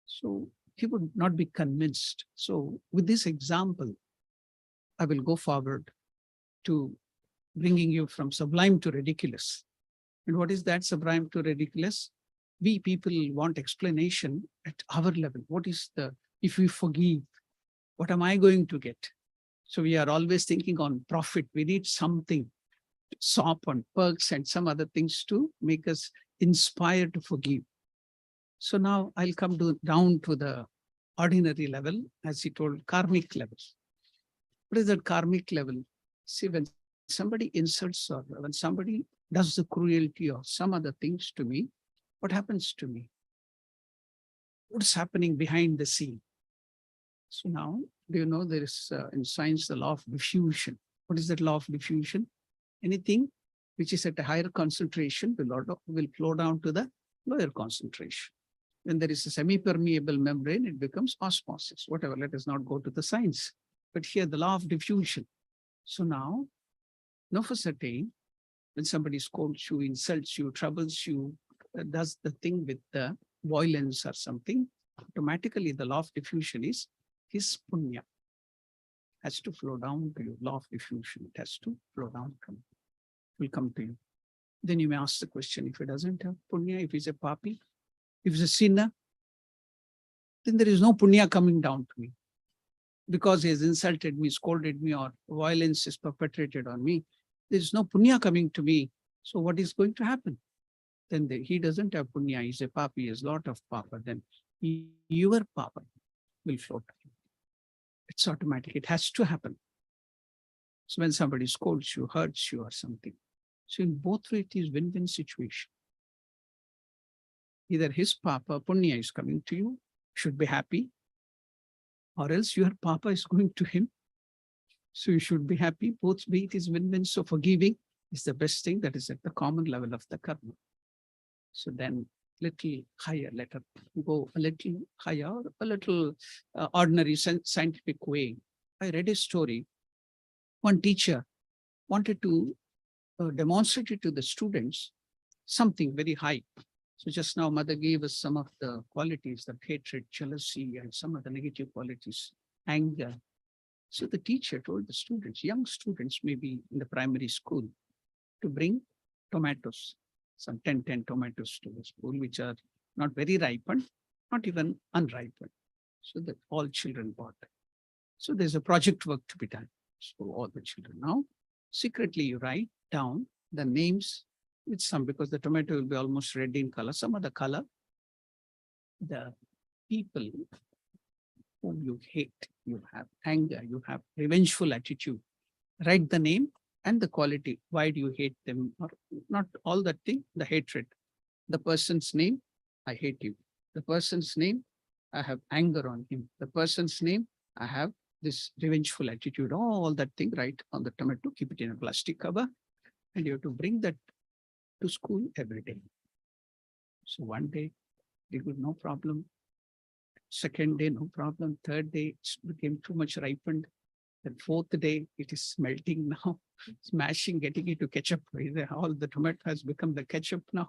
So he would not be convinced. So with this example, I will go forward to bringing you from sublime to ridiculous. And what is that sublime to ridiculous? We people want explanation at our level. What is if we forgive, what am I going to get? So we are always thinking on profit. We need something, sop on perks and some other things to make us inspired to forgive. So now I'll come down to the ordinary level, as he told, karmic level. What is that karmic level? See, when somebody insults or when somebody does the cruelty or some other things to me, what happens to me? What's happening behind the scene? So now, do you know there is in science the law of diffusion? What is that law of diffusion? Anything which is at a higher concentration will flow down to the lower concentration. When there is a semi-permeable membrane, it becomes osmosis. Whatever, let us not go to the science. But here, the law of diffusion. So now, know for certain, when somebody scolds you, insults you, troubles you, does the thing with the violence or something, automatically the law of diffusion is his punya has to flow down to you. Law of diffusion, it has to flow down, will come to you. Then you may ask the question, if he doesn't have punya, if he's a papi, if he's a sinner, then there is no punya coming down to me. Because he has insulted me, scolded me, or violence is perpetrated on me, there is no punya coming to me. So what is going to happen? Then he doesn't have punya, he's a papi, he has a lot of papa, then your papa will flow to you. It's automatic, it has to happen. So when somebody scolds you, hurts you or something, so in both ways it is win-win situation. Either his papa, punya is coming to you, should be happy, or else your papa is going to him. So you should be happy, both way it is win-win. So forgiving is the best thing that is at the common level of the karma. So then little higher, let us go a little higher, a little ordinary scientific way. I read a story. One teacher wanted to demonstrate it to the students, something very high. So just now mother gave us some of the qualities, the hatred, jealousy, and some of the negative qualities, anger. So the teacher told the students, young students, maybe in the primary school, to bring tomatoes, some 10 tomatoes to the school, which are not very ripened, not even unripened. So that all children bought. So there's a project work to be done. So all the children now, secretly you write down the names with some, because the tomato will be almost red in color, some other color, the people whom you hate, you have anger, you have revengeful attitude, write the name and the quality. Why do you hate them? Or not all that thing, the hatred. The person's name, I hate you. The person's name, I have anger on him. The person's name, I have this revengeful attitude, all that thing, right on the tomato, keep it in a plastic cover. And you have to bring that to school every day. So one day, they could no problem. Second day, no problem. Third day, it became too much ripened. Then fourth day, it is melting now, smashing, getting into ketchup. All the tomato has become the ketchup now.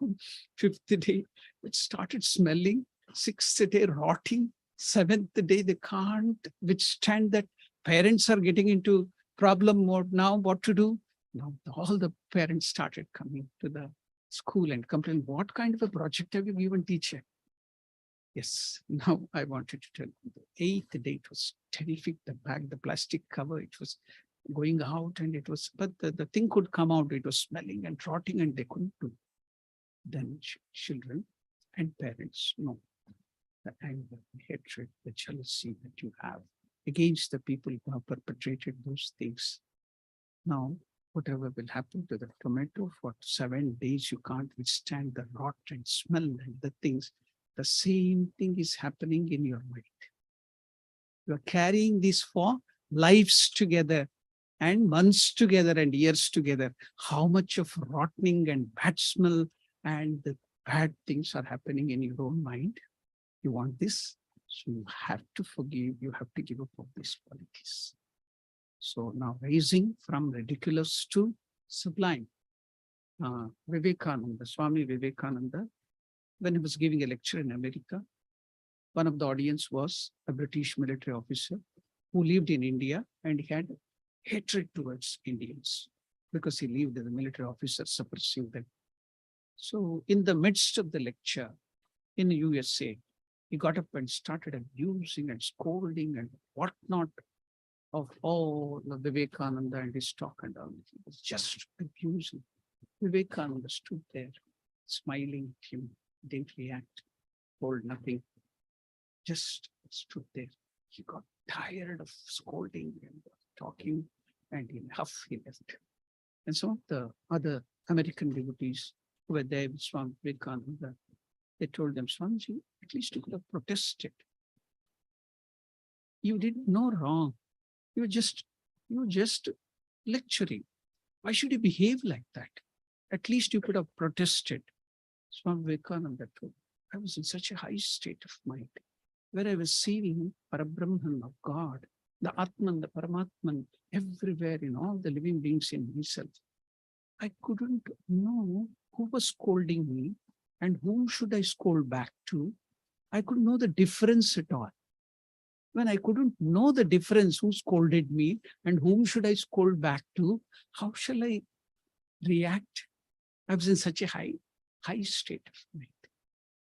Fifth day, it started smelling. Sixth day, rotting. Seventh day, they can't withstand that. Parents are getting into problem mode now. What to do? Now, all the parents started coming to the school and complaining, what kind of a project have you given, teacher? Yes, now I wanted to tell you. The eighth day, it was terrific. The bag, the plastic cover, it was going out and it was, but the thing could come out. It was smelling and rotting and they couldn't do. Then children and parents know the anger, the hatred, the jealousy that you have against the people who have perpetrated those things. Now, whatever will happen to the tomato for 7 days, you can't withstand the rot and smell and the things. The same thing is happening in your mind. You are carrying this for lives together and months together and years together. How much of rotting and bad smell and the bad things are happening in your own mind? You want this? So you have to forgive. You have to give up all these qualities. So now raising from ridiculous to sublime. Vivekananda, Swami Vivekananda, when he was giving a lecture in America, one of the audience was a British military officer who lived in India and he had hatred towards Indians because he lived as a military officer suppressing them. So in the midst of the lecture in the USA, he got up and started abusing and scolding and whatnot of all the Vivekananda and his talk and all. He was just abusing. Vivekananda stood there, smiling at him, didn't react, told nothing, just stood there. He got tired of scolding and talking, and enough, he left. And some of the other American devotees who were there with Swami Vivekananda, they told them, Swamiji, at least you could have protested. You did no wrong. You were just lecturing. Why should you behave like that? At least you could have protested. Swami Vivekananda told, I was in such a high state of mind where I was seeing Parabrahman of God, the Atman, the Paramatman, everywhere in all the living beings in myself. I couldn't know who was scolding me and whom should I scold back to. I couldn't know the difference at all. When I couldn't know the difference, who scolded me and whom should I scold back to, how shall I react? I was in such a high state of mind.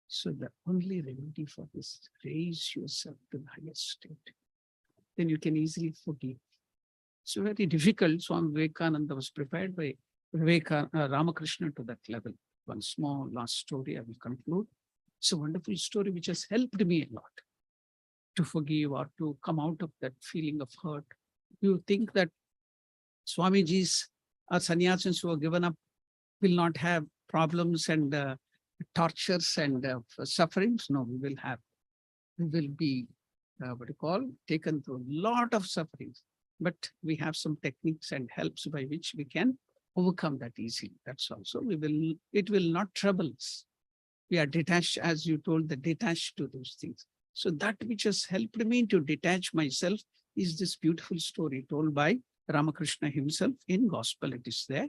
So the only remedy for this, raise yourself to the highest state. Then you can easily forgive. It's very difficult. Swami Vivekananda was prepared by Ramakrishna to that level. One small last story I will conclude. It's a wonderful story which has helped me a lot to forgive or to come out of that feeling of hurt. You think that Swamijis or sannyasins who are given up will not have problems and tortures and sufferings? No, we will have. We will be, taken through a lot of sufferings. But we have some techniques and helps by which we can overcome that easily. That's also, it will not trouble us. We are detached, as you told, detached to those things. So that which has helped me to detach myself is this beautiful story told by Ramakrishna himself in Gospel. It is there.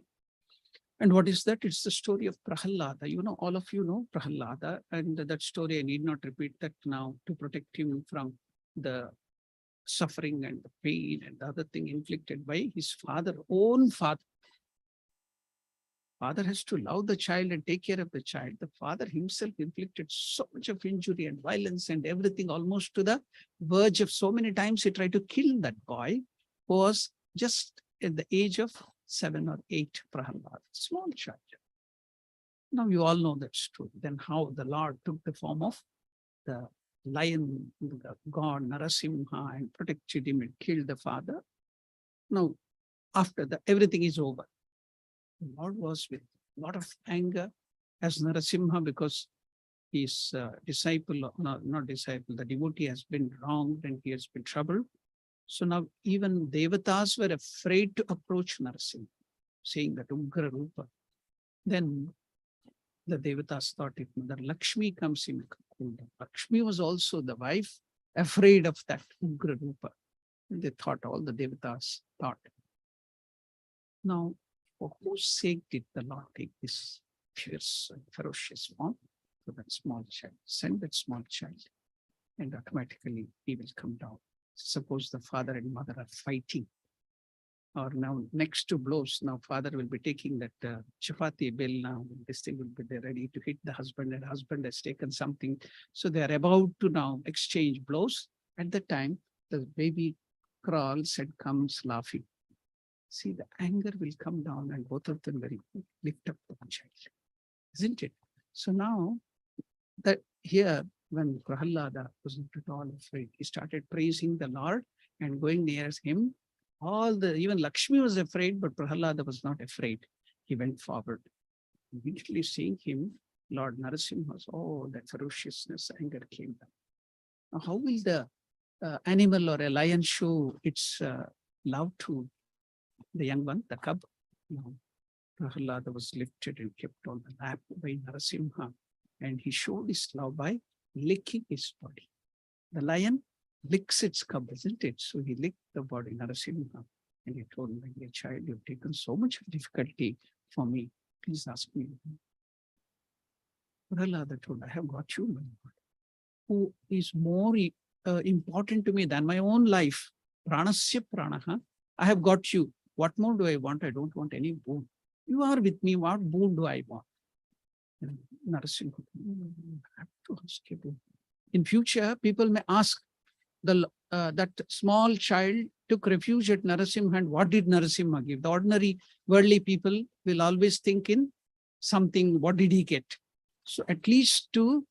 And what is that? It's the story of Prahalada. You know, all of you know Prahalada, and that story, I need not repeat that now, to protect him from the suffering and the pain and the other thing inflicted by his father, own father. Father has to love the child and take care of the child. The father himself inflicted so much of injury and violence and everything, almost to the verge of so many times he tried to kill that boy who was just at the age of 7 or 8, Prahalad, small child. Now you all know that story. Then how the Lord took the form of the lion, the god Narasimha, and protected him and killed the father. Now, after that, everything is over. The Lord was with a lot of anger as Narasimha because his disciple, not disciple, the devotee has been wronged and he has been troubled. So now even Devatas were afraid to approach Narasimha, saying that Ugra Rupa. Then the Devatas thought if Mother Lakshmi comes in, Lakshmi was also the wife, afraid of that Ugra Rupa. And they thought, all the Devatas thought. Now, for whose sake did the Lord take this fierce and ferocious form? For that small child. Send that small child and automatically he will come down. Suppose the father and mother are fighting, or now next to blows, now father will be taking that chapati bill now, this thing will be there ready to hit the husband, and husband has taken something. So they are about to now exchange blows. At the time, the baby crawls and comes laughing. See, the anger will come down and both of them will lift up the child, isn't it? So now that here, when Prahalada was not at all afraid, he started praising the Lord and going near him. Even Lakshmi was afraid, but Prahalada was not afraid. He went forward. Immediately seeing him, Lord Narasimha, that ferociousness, anger came down. Now, how will the animal or a lion show its love to the young one, the cub? No. Prahalada was lifted and kept on the lap by Narasimha, and he showed his love by licking his body. The lion licks its cub, isn't it? So he licked the body, Narasimha, and he told my dear child, you've taken so much difficulty for me. Please ask me. Prahalada told, I have got you, my Lord, who is more important to me than my own life. Pranasya pranaha. I have got you. What more do I want? I don't want any boon. You are with me. What boon do I want? Narasimha, I have to ask you. In future, people may ask, that small child took refuge at Narasimha, and what did Narasimha give? The ordinary worldly people will always think in something, what did he get? So at least to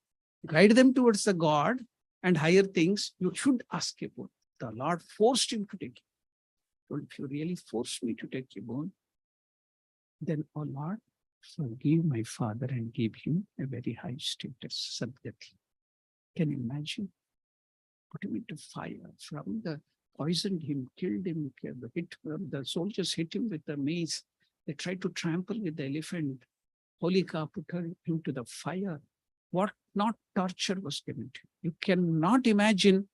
guide them towards the God and higher things, you should ask a boon. The Lord forced him to take it. Well, if you really force me to take a boon, then, oh Lord, forgive my father and give him a very high status, Sadgati. Can you imagine? Put him into fire, from the poisoned him, killed him, the soldiers hit him with the mace. They tried to trample with the elephant. Holika put him to the fire. What not torture was given to him? You cannot imagine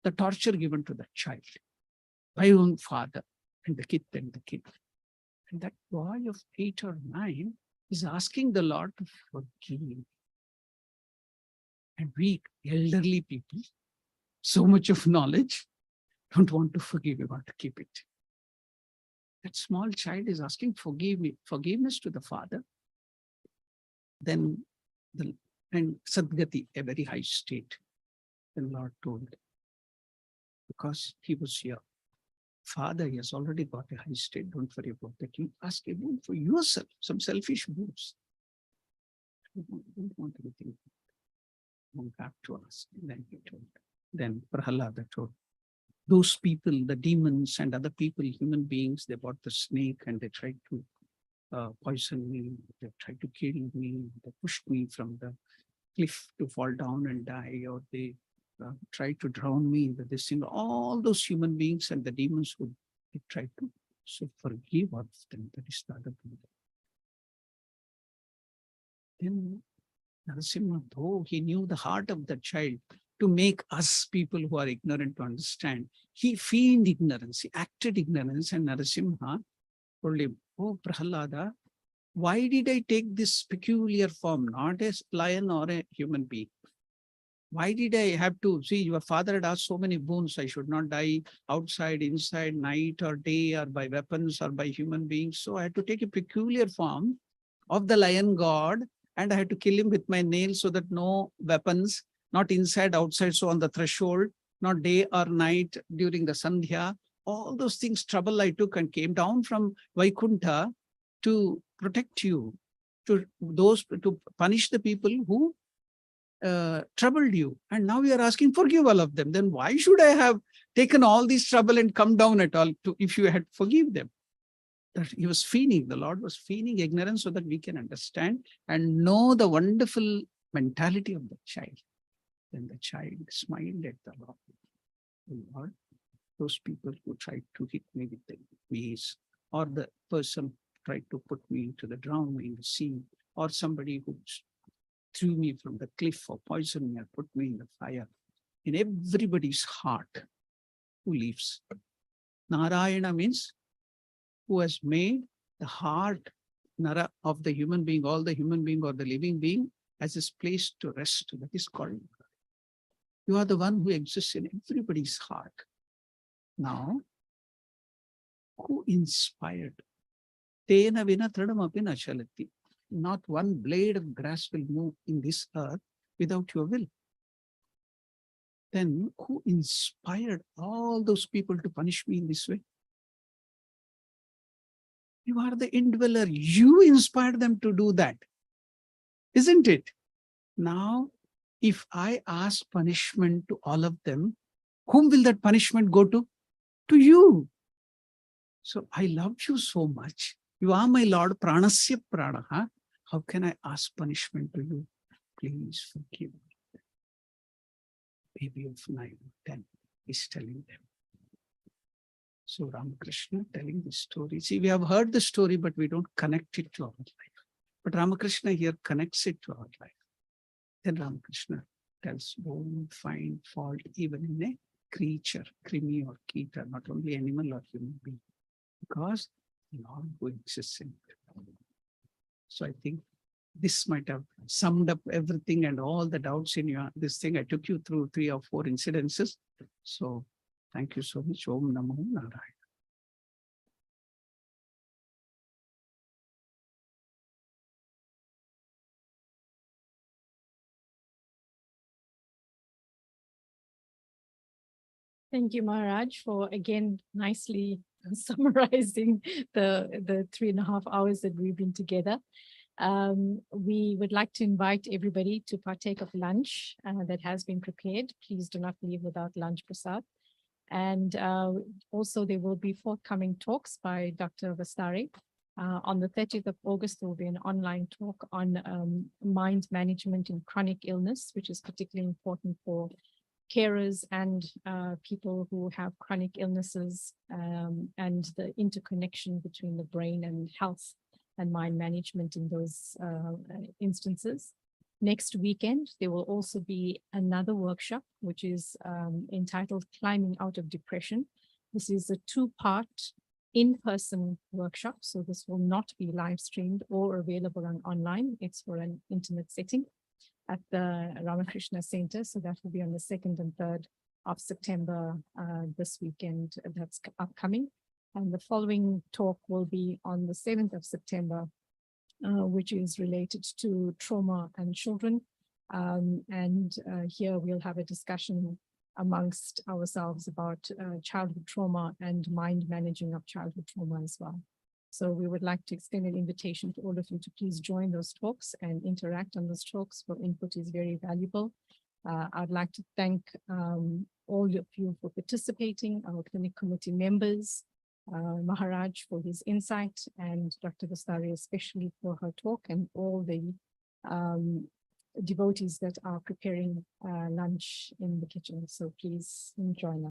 the torture given to that child by own father and the kid and the kid. And that boy of 8 or 9 is asking the Lord to forgive him. And we elderly people, so much of knowledge, don't want to forgive, we want to keep it. That small child is asking forgiveness to the father. Then and Sadgati, a very high state. The Lord told, because he was your father, he has already got a high state, don't worry about that. You ask a boon for yourself, some selfish boons. Don't want anything. Don't have to ask. Then he told. Then Prahalada told, those people, the demons and other people, human beings, they brought the snake and they tried to poison me, they tried to kill me, they pushed me from the cliff to fall down and die, or they tried to drown me in this thing. All those human beings and the demons would try to, so forgive all of them. That is the other thing. Then Narasimha, though he knew the heart of the child, to make us people who are ignorant to understand, he feigned ignorance, he acted ignorance, and Narasimha told him, oh Prahalada, why did I take this peculiar form, not a lion or a human being? Why did I have to, see, your father had asked so many boons, I should not die outside, inside, night or day, or by weapons or by human beings. So I had to take a peculiar form of the lion god, and I had to kill him with my nails so that no weapons, not inside, outside, so on the threshold, not day or night during the Sandhya. All those things, trouble I took and came down from Vaikuntha to protect you, to punish the people who troubled you. And now you are asking, forgive all of them. Then why should I have taken all this trouble and come down at all if you had forgive them? that he was feigning, the Lord was feigning ignorance so that we can understand and know the wonderful mentality of the child. Then the child smiled at the Lord. The Lord, those people who tried to hit me with the mace, or the person tried to put me into the drown me in the sea, or somebody who threw me from the cliff or poisoned me or put me in the fire. In everybody's heart, who lives? Narayana means who has made the heart Nara of the human being, all the human being or the living being as his place to rest. That is called. You are the one who exists in everybody's heart. Now, who inspired? Tena vina tradamapi na chalati. Not one blade of grass will move in this earth without your will. Then who inspired all those people to punish me in this way? You are the indweller. You inspired them to do that. Isn't it? Now, if I ask punishment to all of them, whom will that punishment go to? To you. So I love you so much. You are my Lord, pranasya pranaha. How can I ask punishment to you? Please forgive me. Baby of 9 or 10 is telling them. So Ramakrishna telling the story. See, we have heard the story, but we don't connect it to our life. But Ramakrishna here connects it to our life. Then Ramakrishna tells, don't find fault even in a creature, krimi or kita, not only animal or human being, because the Lord who exists in it. So I think this might have summed up everything and all the doubts in your this thing. I took you through 3 or 4 incidences. So thank you so much. Om Namo Narayana. Thank you, Maharaj, for again nicely summarizing the 3.5 hours that we've been together. We would like to invite everybody to partake of lunch that has been prepared. Please do not leave without lunch, Prasad. And also there will be forthcoming talks by Dr. Vastari. On the 30th of August, there will be an online talk on mind management in chronic illness, which is particularly important for carers and people who have chronic illnesses, and the interconnection between the brain and health and mind management in those instances. Next weekend, there will also be another workshop, which is entitled Climbing Out of Depression. This is a 2-part in-person workshop, so this will not be live streamed or available online. It's for an intimate setting at the Ramakrishna Center. So that will be on the 2nd and 3rd of September this weekend. That's upcoming. And the following talk will be on the 7th of September, which is related to trauma and children. Here we'll have a discussion amongst ourselves about childhood trauma and mind managing of childhood trauma as well. So we would like to extend an invitation to all of you to please join those talks and interact on those talks. Your input is very valuable. I'd like to thank all of you for participating, our clinic committee members, Maharaj for his insight, and Dr. Vastari especially for her talk, and all the devotees that are preparing lunch in the kitchen. So please join us.